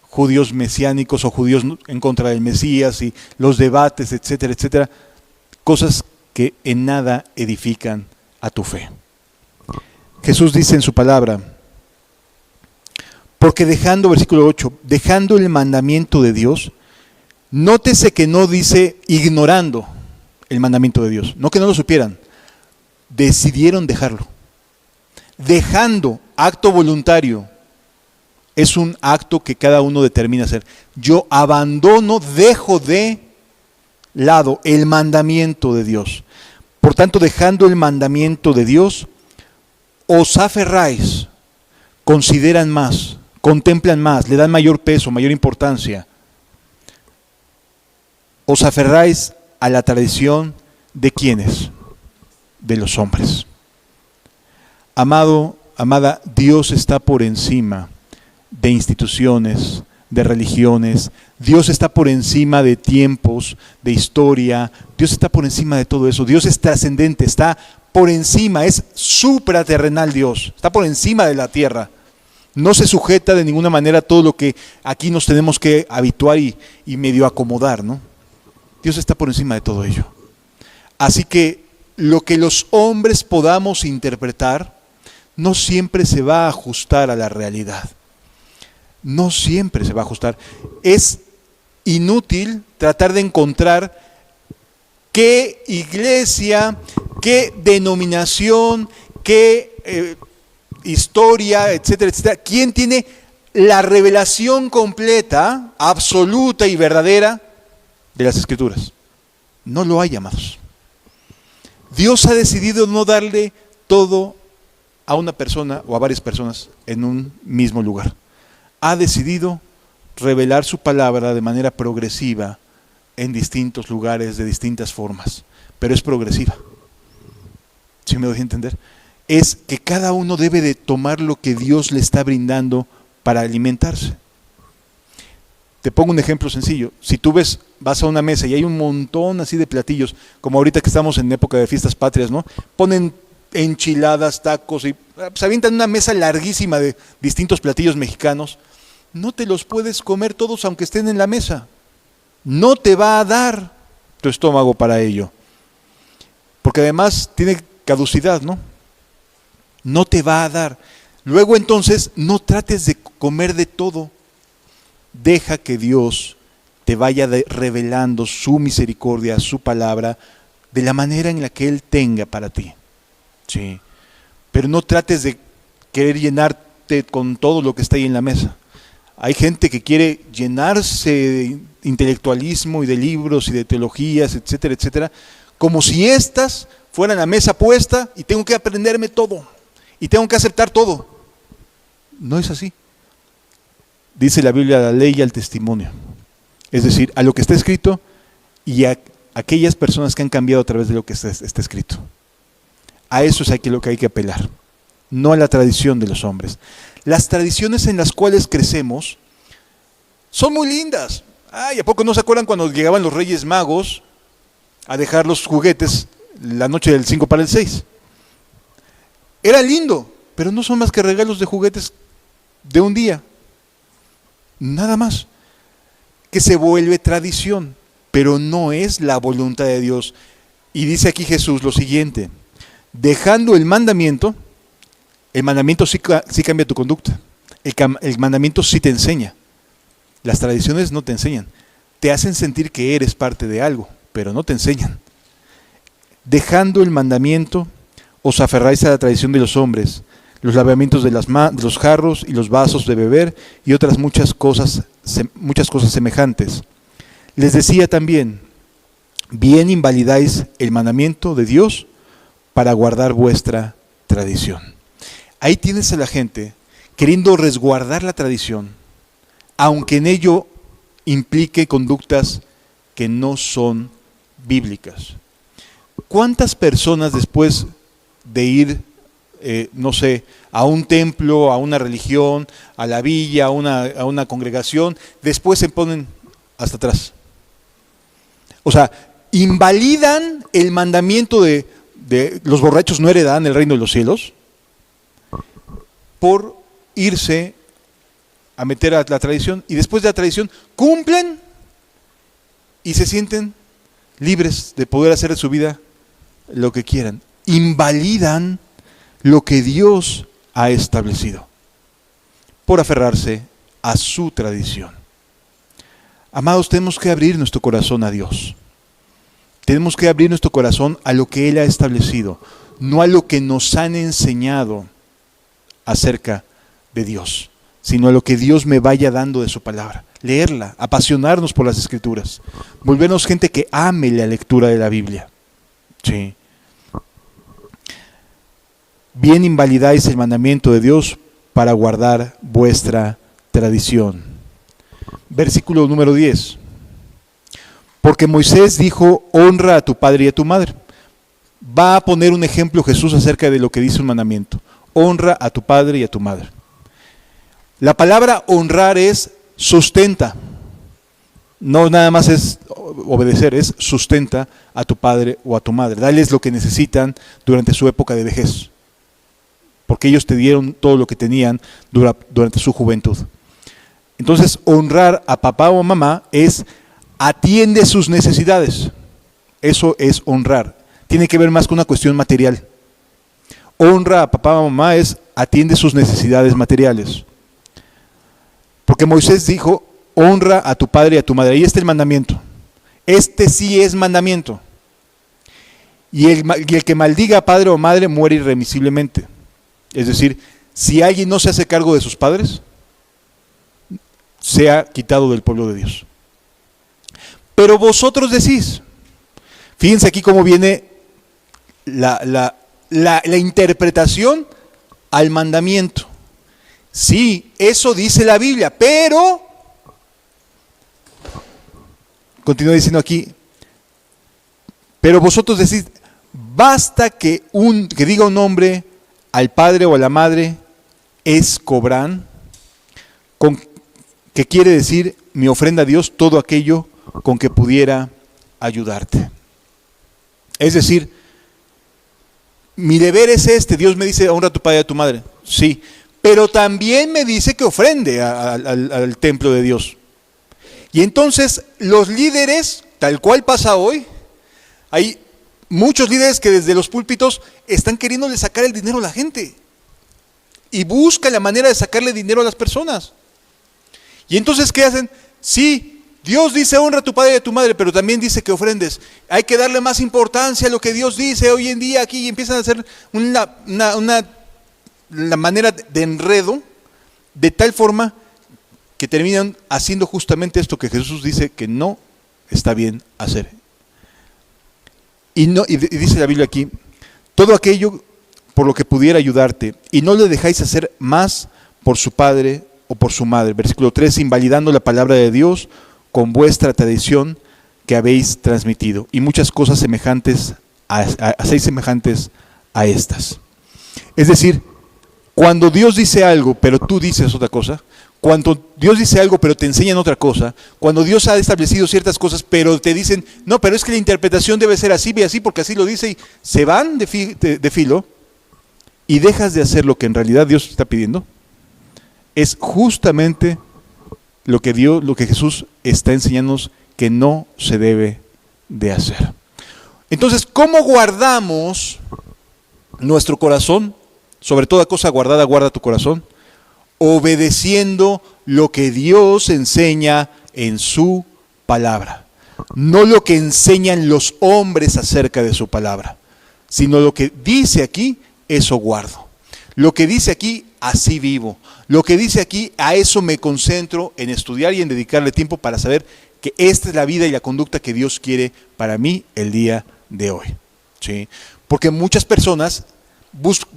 Speaker 1: judíos mesiánicos o judíos en contra del Mesías y los debates, etcétera, etcétera, cosas que en nada edifican a tu fe. Jesús dice en su palabra, porque dejando, versículo 8, dejando el mandamiento de Dios, nótese que no dice ignorando el mandamiento de Dios, no que no lo supieran, decidieron dejarlo. Dejando, acto voluntario, es un acto que cada uno determina hacer. Yo abandono, dejo de lado el mandamiento de Dios. Por tanto, dejando el mandamiento de Dios, os aferráis, consideran más, contemplan más, le dan mayor peso, mayor importancia. Os aferráis a la tradición de ¿quiénes? De los hombres. Amado, amada, Dios está por encima de instituciones, de religiones. Dios está por encima de tiempos, de historia. Dios está por encima de todo eso. Dios es trascendente, está por encima, es supraterrenal Dios, está por encima de la tierra. No se sujeta de ninguna manera a todo lo que aquí nos tenemos que habituar y medio acomodar, ¿no? Dios está por encima de todo ello. Así que lo que los hombres podamos interpretar no siempre se va a ajustar a la realidad. No siempre se va a ajustar. Es inútil tratar de encontrar qué iglesia, qué denominación, qué historia, etcétera, etcétera. ¿Quién tiene la revelación completa, absoluta y verdadera de las Escrituras? No lo hay, amados. Dios ha decidido no darle todo a una persona o a varias personas en un mismo lugar. Ha decidido revelar su palabra de manera progresiva en distintos lugares, de distintas formas, pero es progresiva. ¿Sí me doy a entender? Es que cada uno debe de tomar lo que Dios le está brindando para alimentarse. Te pongo un ejemplo sencillo. Si tú vas a una mesa y hay un montón así de platillos, como ahorita que estamos en época de fiestas patrias, ¿no? Ponen enchiladas, tacos y se avientan una mesa larguísima de distintos platillos mexicanos. No te los puedes comer todos aunque estén en la mesa. No te va a dar tu estómago para ello. Porque además tiene caducidad, ¿no? No te va a dar. Luego entonces no trates de comer de todo. Deja que Dios te vaya revelando su misericordia, su palabra, de la manera en la que Él tenga para ti. Sí. Pero no trates de querer llenarte con todo lo que está ahí en la mesa. hay gente que quiere llenarse de intelectualismo y de libros y de teologías, etcétera, etcétera, como si estas fueran la mesa puesta y tengo que aprenderme todo y tengo que aceptar todo. No es así. Dice la Biblia, la ley y al testimonio. Es decir, a lo que está escrito y a aquellas personas que han cambiado a través de lo que está escrito. A eso es lo que hay que apelar, no a la tradición de los hombres. Las tradiciones en las cuales crecemos son muy lindas. Ay, ¿a poco no se acuerdan cuando llegaban los Reyes Magos a dejar los juguetes la noche del 5 para el 6? Era lindo, pero no son más que regalos de juguetes de un día. Nada más. Que se vuelve tradición, pero no es la voluntad de Dios. Y dice aquí Jesús lo siguiente: dejando el mandamiento sí cambia tu conducta. El mandamiento sí te enseña. Las tradiciones no te enseñan. Te hacen sentir que eres parte de algo, pero no te enseñan. Dejando el mandamiento, os aferráis a la tradición de los hombres, los lavamientos de los jarros y los vasos de beber y otras muchas cosas semejantes. Les decía también, bien invalidáis el mandamiento de Dios para guardar vuestra tradición. Ahí tienes a la gente queriendo resguardar la tradición, aunque en ello implique conductas que no son bíblicas. ¿Cuántas personas después de ir, no sé, a un templo, a una religión, a la villa, a una congregación, después se ponen hasta atrás? O sea, invalidan el mandamiento de los borrachos no heredarán el reino de los cielos por irse a meter a la tradición, y después de la tradición cumplen y se sienten libres de poder hacer de su vida lo que quieran. Invalidan lo que Dios ha establecido por aferrarse a su tradición. Amados, tenemos que abrir nuestro corazón a Dios. Tenemos que abrir nuestro corazón a lo que Él ha establecido, no a lo que nos han enseñado acerca de Dios, sino a lo que Dios me vaya dando de su palabra. Leerla, apasionarnos por las Escrituras, volvernos gente que ame la lectura de la Biblia. Sí. Bien invalidáis el mandamiento de Dios para guardar vuestra tradición. Versículo número 10. Porque Moisés dijo, honra a tu padre y a tu madre. Va a poner un ejemplo Jesús acerca de lo que dice un mandamiento. Honra a tu padre y a tu madre. La palabra honrar es sustenta. No nada más es obedecer, es sustenta a tu padre o a tu madre. Dales lo que necesitan durante su época de vejez, porque ellos te dieron todo lo que tenían durante su juventud. Entonces, honrar a papá o a mamá es atiende sus necesidades. Eso es honrar. Tiene que ver más con una cuestión material. Honra a papá o mamá es atiende sus necesidades materiales. Porque Moisés dijo, honra a tu padre y a tu madre. Ahí está el mandamiento. Este sí es mandamiento. Y el que maldiga a padre o madre muere irremisiblemente. Es decir, si alguien no se hace cargo de sus padres, sea quitado del pueblo de Dios. Pero vosotros decís, fíjense aquí cómo viene la interpretación al mandamiento. Sí, eso dice la Biblia, pero, continúa diciendo aquí, pero vosotros decís, basta que diga un hombre al padre o a la madre, es cobran, que quiere decir, mi ofrenda a Dios, todo aquello con que pudiera ayudarte. Es decir, mi deber es este. Dios me dice, honra a tu padre y a tu madre. Sí, pero también me dice que ofrende al templo de Dios. Y entonces los líderes, tal cual pasa hoy, hay muchos líderes que desde los púlpitos están queriéndole sacar el dinero a la gente. Y buscan la manera de sacarle dinero a las personas. Y entonces, ¿qué hacen? Sí, Dios dice honra a tu padre y a tu madre, pero también dice que ofrendes. Hay que darle más importancia a lo que Dios dice hoy en día aquí, y empiezan a hacer la manera de enredo, de tal forma que terminan haciendo justamente esto que Jesús dice que no está bien hacer. Y dice la Biblia aquí, todo aquello por lo que pudiera ayudarte, y no le dejáis hacer más por su padre o por su madre. Versículo 3, invalidando la palabra de Dios con vuestra tradición que habéis transmitido, y muchas cosas semejantes hacéis semejantes a estas. Es decir, cuando Dios dice algo, pero tú dices otra cosa, cuando Dios dice algo, pero te enseñan otra cosa, cuando Dios ha establecido ciertas cosas, pero te dicen, no, pero es que la interpretación debe ser así, ve así, porque así lo dice, y se van de filo, y dejas de hacer lo que en realidad Dios te está pidiendo, es justamente lo que Jesús está enseñándonos que no se debe de hacer. Entonces, ¿cómo guardamos nuestro corazón? Sobre toda cosa guardada, guarda tu corazón, obedeciendo lo que Dios enseña en su palabra. No lo que enseñan los hombres acerca de su palabra, sino lo que dice aquí, eso guardo. Lo que dice aquí, así vivo. Lo que dice aquí, a eso me concentro en estudiar y en dedicarle tiempo para saber que esta es la vida y la conducta que Dios quiere para mí el día de hoy. ¿Sí? Porque muchas personas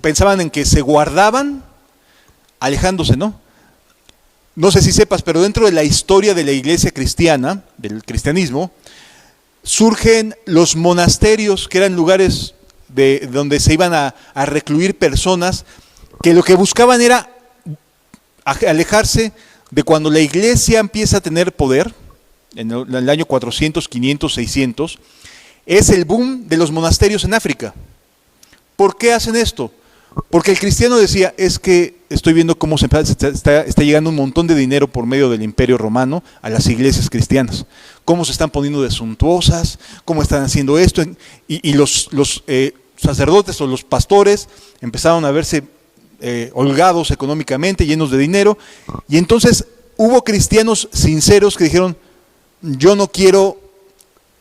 Speaker 1: pensaban en que se guardaban alejándose, ¿no? No sé si sepas, pero dentro de la historia de la iglesia cristiana, del cristianismo, surgen los monasterios, que eran lugares donde se iban a recluir personas que lo que buscaban era alejarse de cuando la iglesia empieza a tener poder, en el año 400, 500, 600, es el boom de los monasterios en África. ¿Por qué hacen esto? Porque el cristiano decía, es que estoy viendo cómo está llegando un montón de dinero por medio del Imperio Romano a las iglesias cristianas. Cómo se están poniendo de suntuosas, cómo están haciendo esto. Y los sacerdotes o los pastores empezaron a verse holgados económicamente, llenos de dinero. Y entonces hubo cristianos sinceros que dijeron, yo no quiero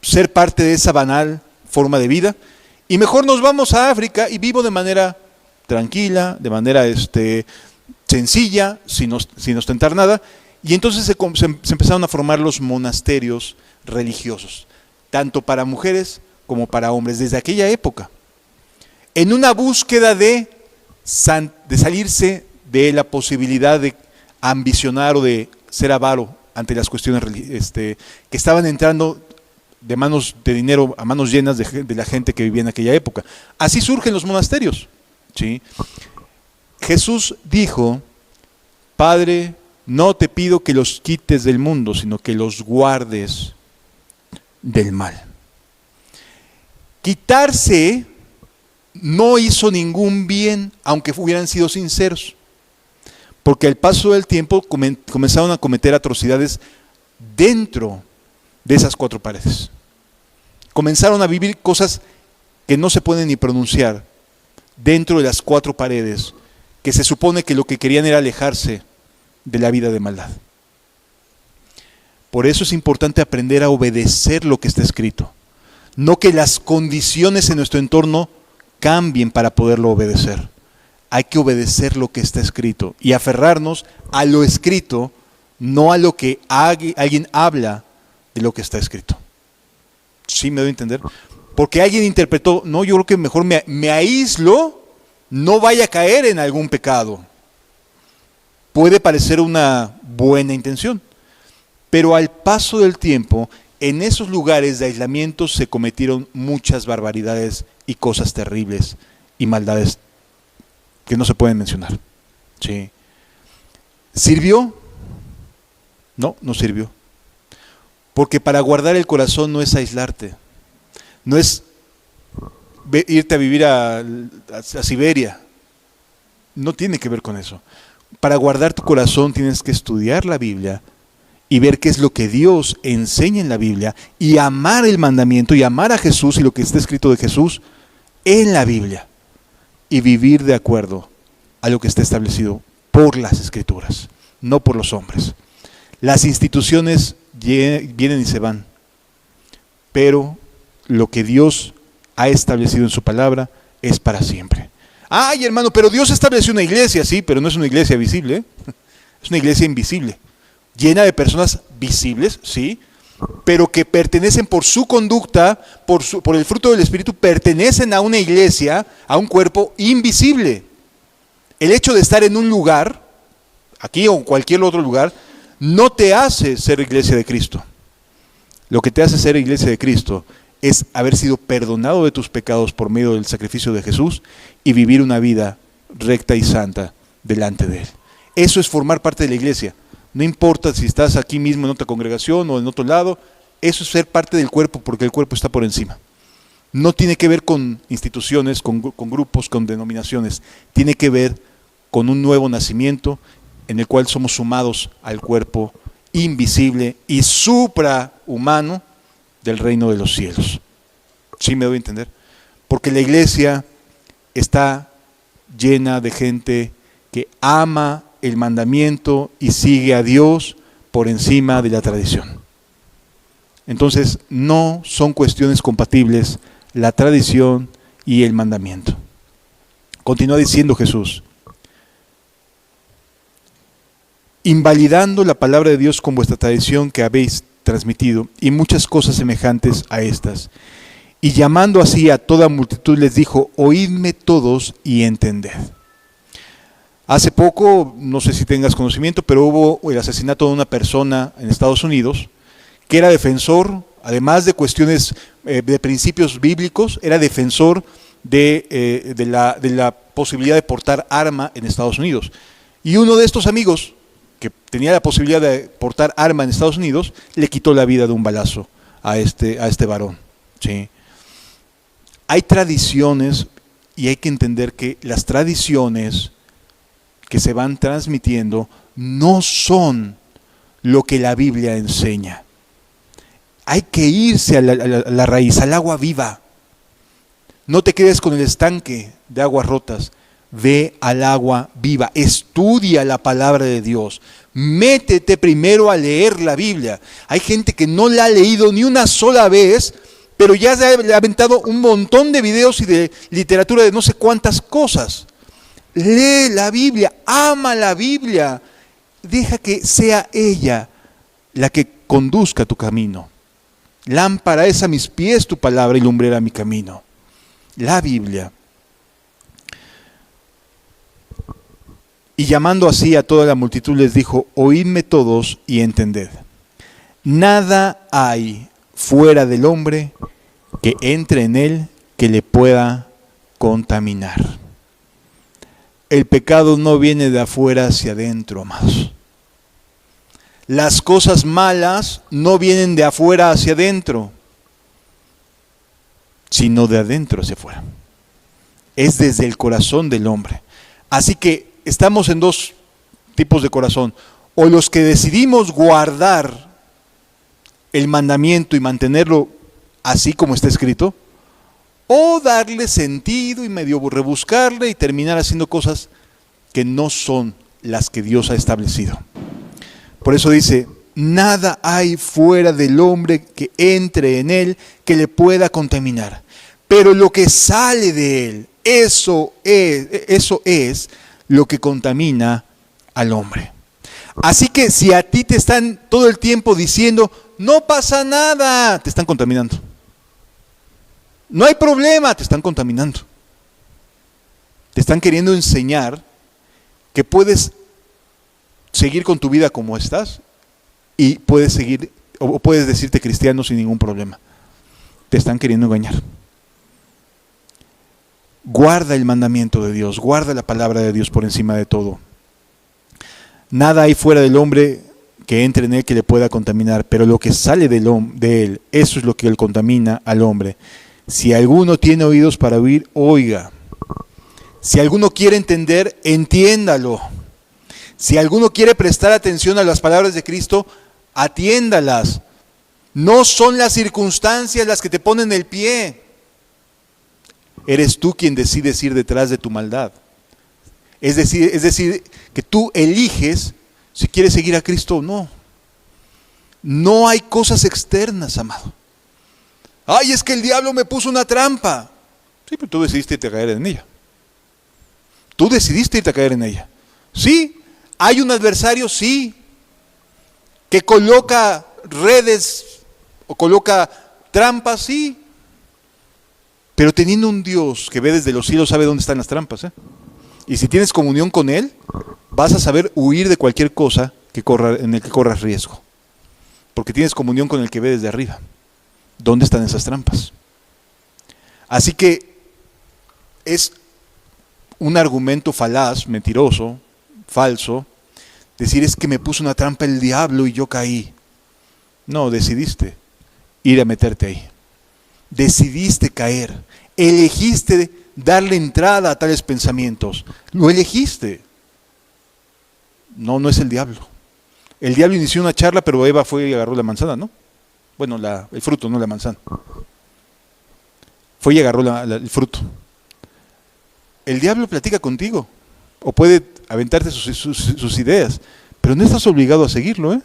Speaker 1: ser parte de esa banal forma de vida, y mejor nos vamos a África y vivo de manera tranquila, de manera sencilla, sin ostentar nada. Y entonces se empezaron a formar los monasterios religiosos, tanto para mujeres como para hombres, desde aquella época, en una búsqueda de salirse de la posibilidad de ambicionar o de ser avaro ante las cuestiones que estaban entrando de manos de dinero a manos llenas de la gente que vivía en aquella época. Así surgen los monasterios. ¿Sí? Jesús dijo, Padre, no te pido que los quites del mundo, sino que los guardes del mal. Quitarse no hizo ningún bien, aunque hubieran sido sinceros, porque al paso del tiempo comenzaron a cometer atrocidades dentro de esas cuatro paredes. Comenzaron a vivir cosas que no se pueden ni pronunciar dentro de las cuatro paredes, que se supone que lo que querían era alejarse de la vida de maldad. Por eso es importante aprender a obedecer lo que está escrito, no que las condiciones en nuestro entorno cambien para poderlo obedecer. Hay que obedecer lo que está escrito y aferrarnos a lo escrito, no a lo que alguien habla de lo que está escrito. ¿Sí me doy a entender? Porque alguien interpretó, no, yo creo que mejor me aíslo, no vaya a caer en algún pecado. Puede parecer una buena intención, pero al paso del tiempo, en esos lugares de aislamiento se cometieron muchas barbaridades y cosas terribles y maldades que no se pueden mencionar. ¿Sí? ¿Sirvió? No, no sirvió. Porque para guardar el corazón no es aislarte, no es irte a vivir a Siberia, no tiene que ver con eso. Para guardar tu corazón tienes que estudiar la Biblia y ver qué es lo que Dios enseña en la Biblia y amar el mandamiento y amar a Jesús y lo que está escrito de Jesús en la Biblia y vivir de acuerdo a lo que está establecido por las Escrituras, no por los hombres. Las instituciones vienen y se van, pero lo que Dios ha establecido en su palabra es para siempre. Ay, hermano, pero Dios estableció una iglesia, sí, pero no es una iglesia visible, ¿eh? Es una iglesia invisible. llena de personas visibles, sí, pero que pertenecen por su conducta, por el fruto del Espíritu, pertenecen a una iglesia, a un cuerpo invisible. El hecho de estar en un lugar, aquí o en cualquier otro lugar, no te hace ser iglesia de Cristo. Lo que te hace ser iglesia de Cristo es haber sido perdonado de tus pecados por medio del sacrificio de Jesús y vivir una vida recta y santa delante de Él. Eso es formar parte de la iglesia. No importa si estás aquí mismo en otra congregación o en otro lado, eso es ser parte del cuerpo, porque el cuerpo está por encima. No tiene que ver con instituciones, con grupos, con denominaciones. Tiene que ver con un nuevo nacimiento en el cual somos sumados al cuerpo invisible y suprahumano del reino de los cielos. ¿Sí me doy a entender? Porque la iglesia está llena de gente que ama el mandamiento y sigue a Dios por encima de la tradición. Entonces, no son cuestiones compatibles la tradición y el mandamiento. Continúa diciendo Jesús: invalidando la palabra de Dios con vuestra tradición que habéis transmitido, y muchas cosas semejantes a estas. Y llamando así a toda multitud les dijo: oídme todos y entended. Hace poco, no sé si tengas conocimiento, pero hubo el asesinato de una persona en Estados Unidos que era defensor, además de cuestiones de principios bíblicos, era defensor de la posibilidad de portar arma en Estados Unidos. Y uno de estos amigos, que tenía la posibilidad de portar arma en Estados Unidos, le quitó la vida de un balazo a este varón. ¿Sí? Hay tradiciones, y hay que entender que las tradiciones que se van transmitiendo no son lo que la Biblia enseña. Hay que irse a la raíz, al agua viva. No te quedes con el estanque de aguas rotas. Ve al agua viva, estudia la palabra de Dios, métete primero a leer la Biblia. Hay gente que no la ha leído ni una sola vez, pero ya se ha aventado un montón de videos y de literatura de no sé cuántas cosas. Lee la Biblia, ama la Biblia, deja que sea ella la que conduzca tu camino. Lámpara es a mis pies tu palabra y lumbrera mi camino. La Biblia. Y llamando así a toda la multitud les dijo: oídme todos y entended. Nada hay fuera del hombre que entre en él que le pueda contaminar. El pecado no viene de afuera hacia adentro, amados. Las cosas malas no vienen de afuera hacia adentro, sino de adentro hacia afuera. Es desde el corazón del hombre. Así que estamos en dos tipos de corazón: o los que decidimos guardar el mandamiento y mantenerlo así como está escrito, o darle sentido y medio rebuscarle y terminar haciendo cosas que no son las que Dios ha establecido. Por eso dice: nada hay fuera del hombre que entre en él que le pueda contaminar, pero lo que sale de él, eso es lo que contamina al hombre. Así que si a ti te están todo el tiempo diciendo: no pasa nada, te están contaminando. No hay problema, te están contaminando. Te están queriendo enseñar que puedes seguir con tu vida como estás y puedes seguir, o puedes decirte cristiano sin ningún problema. Te están queriendo engañar. Guarda el mandamiento de Dios, guarda la palabra de Dios por encima de todo. Nada hay fuera del hombre que entre en él que le pueda contaminar, pero lo que sale de él, eso es lo que él contamina al hombre. Si alguno tiene oídos para oír, oiga. Si alguno quiere entender, entiéndalo. Si alguno quiere prestar atención a las palabras de Cristo, atiéndalas. No son las circunstancias las que te ponen el pie. Eres tú quien decides ir detrás de tu maldad. Es decir, que tú eliges si quieres seguir a Cristo o no. No hay cosas externas, amado. Ay, es que el diablo me puso una trampa. Sí, pero tú decidiste irte a caer en ella. Tú decidiste irte a caer en ella. Sí, hay un adversario, sí. ¿Que coloca redes o coloca trampas? Sí. Pero teniendo un Dios que ve desde los cielos, sabe dónde están las trampas, ¿eh? Y si tienes comunión con Él, vas a saber huir de cualquier cosa en el que corras riesgo. Porque tienes comunión con el que ve desde arriba. ¿Dónde están esas trampas? Así que es un argumento falaz, mentiroso, falso, decir es que me puso una trampa el diablo y yo caí. No, decidiste ir a meterte ahí. Decidiste caer. Elegiste darle entrada a tales pensamientos. Lo elegiste. No, no es el diablo. El diablo inició una charla, pero Eva fue y agarró la manzana, ¿no? Bueno, el fruto, no la manzana. Fue y agarró el fruto. El diablo platica contigo, o puede aventarte sus ideas, pero no estás obligado a seguirlo, ¿eh?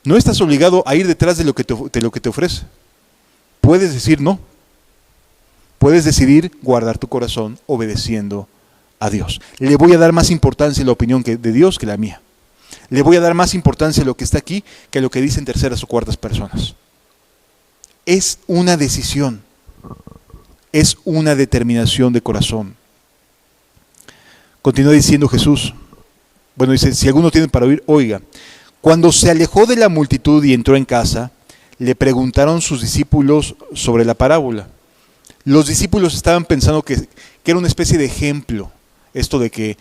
Speaker 1: No estás obligado a ir detrás de lo que te ofrece. Puedes decir no. Puedes decidir guardar tu corazón obedeciendo a Dios. Le voy a dar más importancia a la opinión de Dios que la mía. Le voy a dar más importancia a lo que está aquí que a lo que dicen terceras o cuartas personas. Es una decisión. Es una determinación de corazón. Continúa diciendo Jesús. Bueno, dice, si alguno tiene para oír, oiga. Cuando se alejó de la multitud y entró en casa, le preguntaron sus discípulos sobre la parábola. Los discípulos estaban pensando que era una especie de ejemplo, esto de que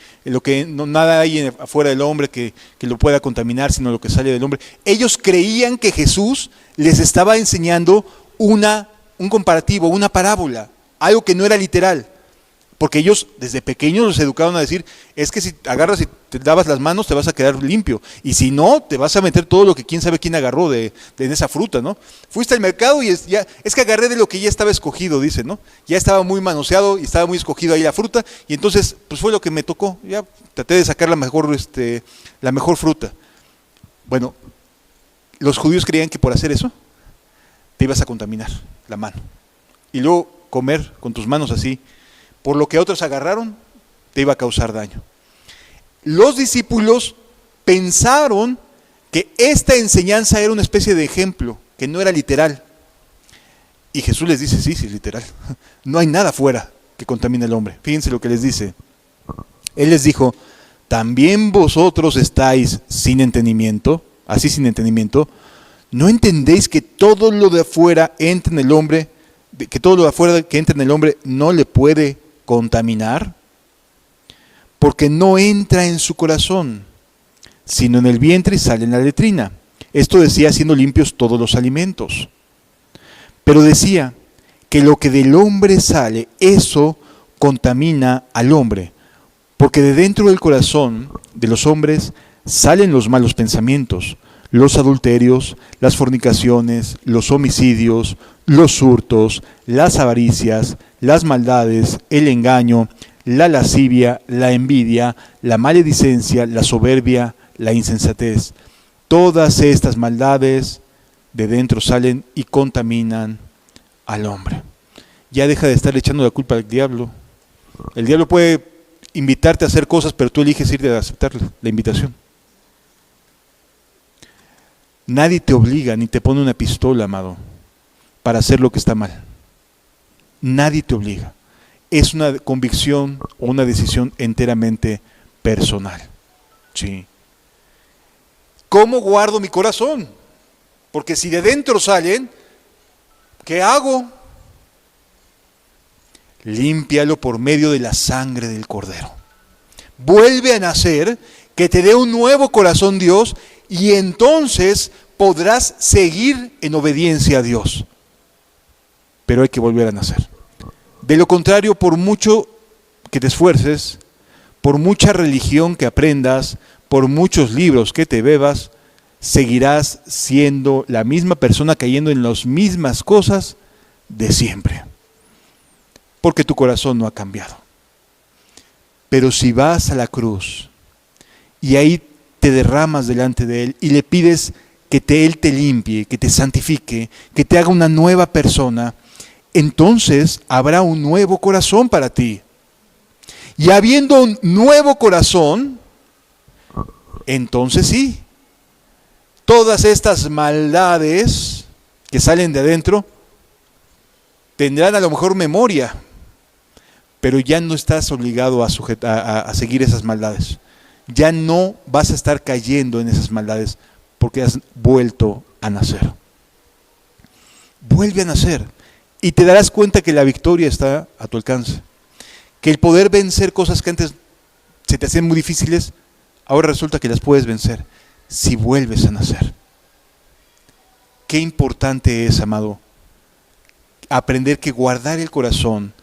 Speaker 1: nada hay afuera del hombre que lo pueda contaminar, sino lo que sale del hombre. Ellos creían que Jesús les estaba enseñando un comparativo, una parábola, algo que no era literal. Porque ellos desde pequeños los educaron a decir, es que si agarras y te lavas las manos te vas a quedar limpio. Y si no, te vas a meter todo lo que quién sabe quién agarró de esa fruta, ¿no? Fuiste al mercado y es que agarré de lo que ya estaba escogido, dice, ¿no? Ya estaba muy manoseado y estaba muy escogido ahí la fruta. Y entonces, pues fue lo que me tocó. Ya traté de sacar la mejor fruta. Bueno, los judíos creían que por hacer eso te ibas a contaminar la mano. Y luego comer con tus manos así, por lo que otros agarraron, te iba a causar daño. Los discípulos pensaron que esta enseñanza era una especie de ejemplo, que no era literal. Y Jesús les dice, sí, es literal. No hay nada fuera que contamine al hombre. Fíjense lo que les dice. Él les dijo, ¿también vosotros estáis sin entendimiento? Así sin entendimiento. ¿No entendéis que todo lo de afuera entra en el hombre, que todo lo de afuera que entra en el hombre no le puede contaminar? Porque no entra en su corazón, sino en el vientre y sale en la letrina. Esto decía siendo limpios todos los alimentos. Pero decía que lo que del hombre sale, eso contamina al hombre. Porque de dentro del corazón de los hombres salen los malos pensamientos, los adulterios, las fornicaciones, los homicidios, los hurtos, las avaricias, las maldades, el engaño, la lascivia, la envidia, la maledicencia, la soberbia, la insensatez. Todas estas maldades de dentro salen y contaminan al hombre. Ya deja de estar echando la culpa al diablo. El diablo puede invitarte a hacer cosas, pero tú eliges ir a aceptar la invitación. Nadie te obliga ni te pone una pistola, amado, para hacer lo que está mal. Nadie te obliga. Es una convicción o una decisión enteramente personal. Sí. ¿Cómo guardo mi corazón? Porque si de dentro salen, ¿qué hago? Límpialo por medio de la sangre del Cordero. Vuelve a nacer, que te dé un nuevo corazón, Dios, y entonces podrás seguir en obediencia a Dios. Pero hay que volver a nacer. De lo contrario, por mucho que te esfuerces, por mucha religión que aprendas, por muchos libros que te bebas, seguirás siendo la misma persona cayendo en las mismas cosas de siempre. Porque tu corazón no ha cambiado. Pero si vas a la cruz y ahí te derramas delante de Él y le pides que Él te limpie, que te santifique, que te haga una nueva persona, entonces habrá un nuevo corazón para ti. Y habiendo un nuevo corazón, entonces sí, Todas estas maldades que salen de adentro tendrán a lo mejor memoria, pero ya no estás obligado a seguir esas maldades. Ya no vas a estar cayendo en esas maldades porque has vuelto a nacer. Vuelve a nacer y te darás cuenta que la victoria está a tu alcance. Que el poder vencer cosas que antes se te hacían muy difíciles, ahora resulta que las puedes vencer si vuelves a nacer. Qué importante es, amado, aprender que guardar el corazón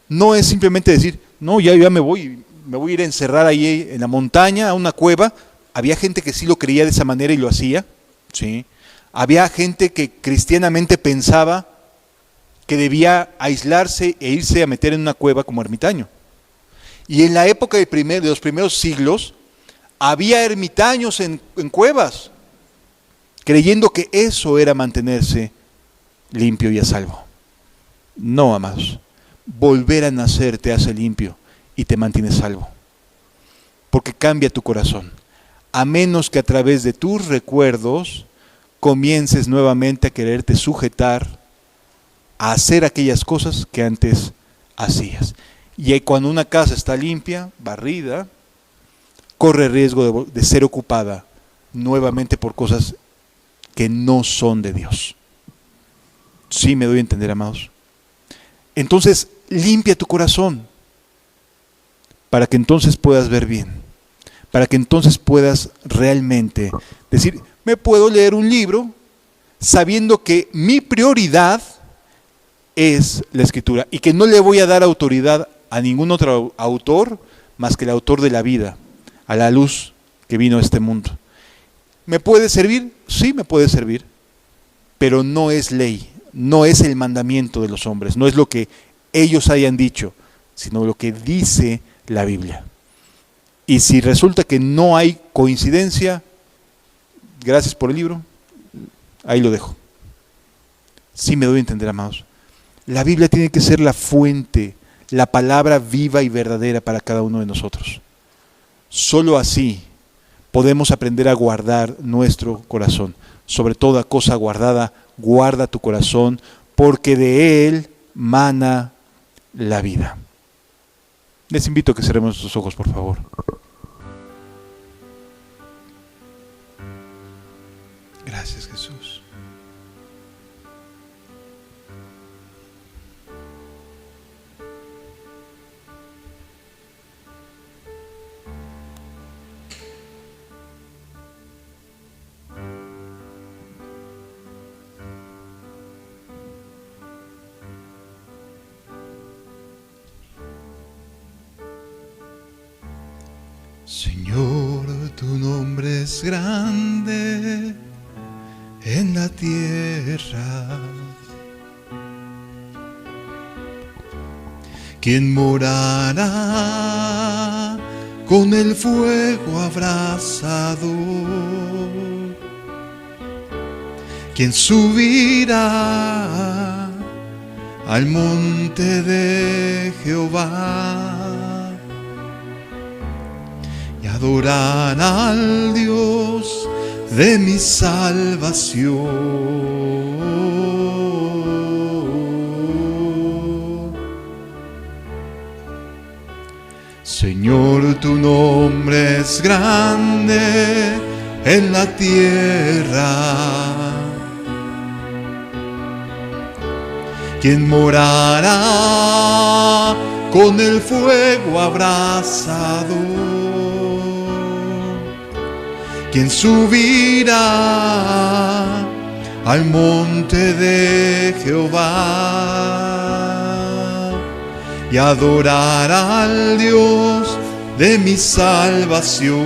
Speaker 1: no es simplemente decir, no, ya me voy a ir a encerrar ahí en la montaña, a una cueva. Había gente que sí lo creía de esa manera y lo hacía, ¿sí? Había gente que cristianamente pensaba que debía aislarse e irse a meter en una cueva como ermitaño. Y en la época de los primeros siglos, había ermitaños en cuevas, creyendo que eso era mantenerse limpio y a salvo. No, amados. Volver a nacer te hace limpio y te mantiene salvo. Porque cambia tu corazón. A menos que a través de tus recuerdos comiences nuevamente a quererte sujetar a hacer aquellas cosas que antes hacías. Y cuando una casa está limpia, barrida, corre riesgo de ser ocupada nuevamente por cosas que no son de Dios. Sí me doy a entender, amados. Entonces, limpia tu corazón para que entonces puedas ver bien, para que entonces puedas realmente decir, me puedo leer un libro sabiendo que mi prioridad es la Escritura y que no le voy a dar autoridad a ningún otro autor más que el autor de la vida, a la luz que vino a este mundo. ¿Me puede servir? Sí, me puede servir, pero no es ley, no es el mandamiento de los hombres, no es lo que ellos hayan dicho, sino lo que dice la Biblia. Y si resulta que no hay coincidencia, gracias por el libro, ahí lo dejo. Sí me doy a entender, amados. La Biblia tiene que ser la fuente, la palabra viva y verdadera para cada uno de nosotros. Solo así podemos aprender a guardar nuestro corazón. Sobre toda cosa guardada, guarda tu corazón, porque de él mana la vida. Les invito a que cerremos nuestros ojos, por favor. Gracias, Jesús.
Speaker 2: Señor, tu nombre es grande en la tierra. ¿Quién morará con el fuego abrasador? ¿Quién subirá al monte de Jehová? Adorar al Dios de mi salvación. Señor, tu nombre es grande en la tierra. ¿Quién morará con el fuego abrasador? ¿Quién subirá al monte de Jehová y adorar al Dios de mi salvación?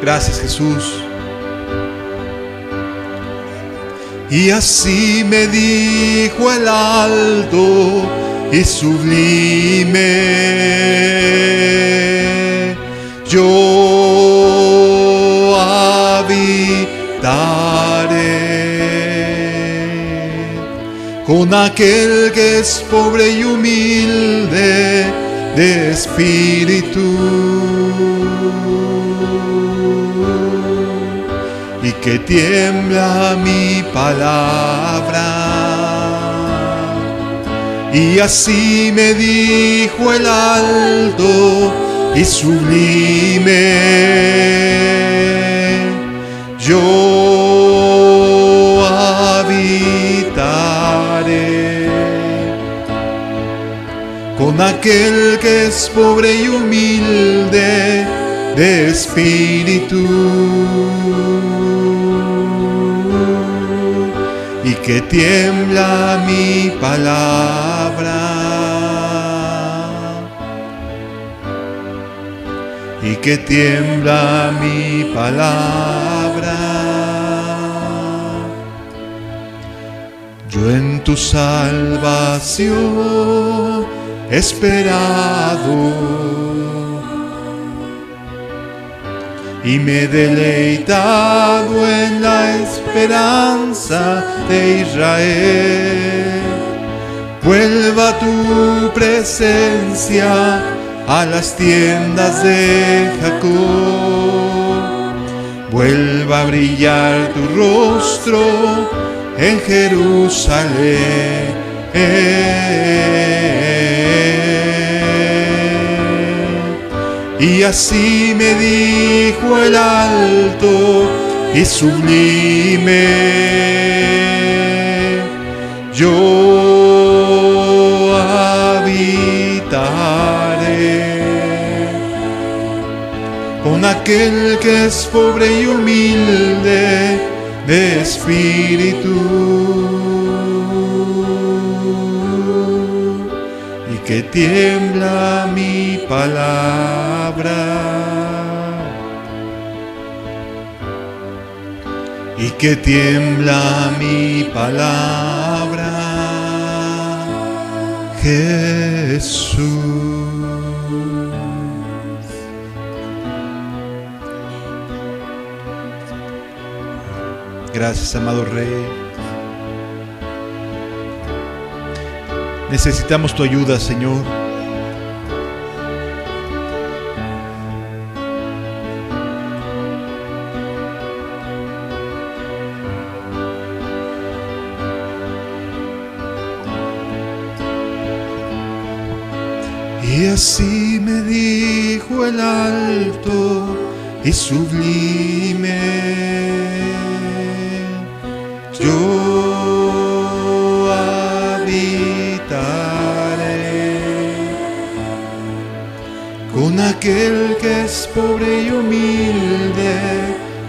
Speaker 2: Gracias, Jesús. Y así me dijo el alto y sublime, yo habitaré con aquel que es pobre y humilde de espíritu, y que tiembla mi palabra. Y así me dijo el alto y sublime: yo habitaré con aquel que es pobre y humilde de espíritu, y que tiembla mi palabra, y que tiembla mi palabra. Yo en tu salvación he esperado y me he deleitado en la esperanza de Israel. Vuelva tu presencia a las tiendas de Jacob, vuelva a brillar tu rostro en Jerusalén. Y así me dijo el alto y sublime: yo habitaré con aquel que es pobre y humilde de espíritu, y que tiembla mi palabra, y que tiembla mi palabra, Jesús. Gracias, amado Rey. Necesitamos tu ayuda, Señor. Y así me dijo el alto y sublime: yo habitaré con aquel que es pobre y humilde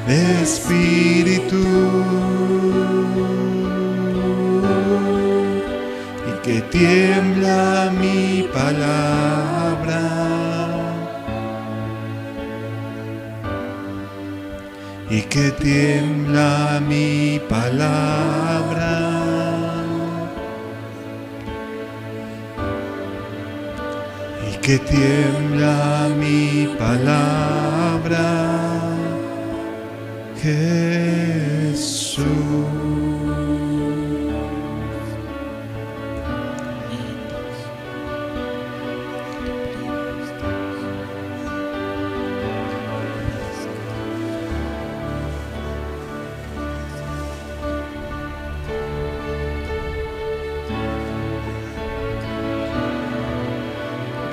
Speaker 2: de espíritu, y que tiembla mi palabra, y que tiembla mi palabra, y que tiembla mi palabra, Jesús.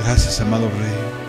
Speaker 2: Gracias, amado Rey.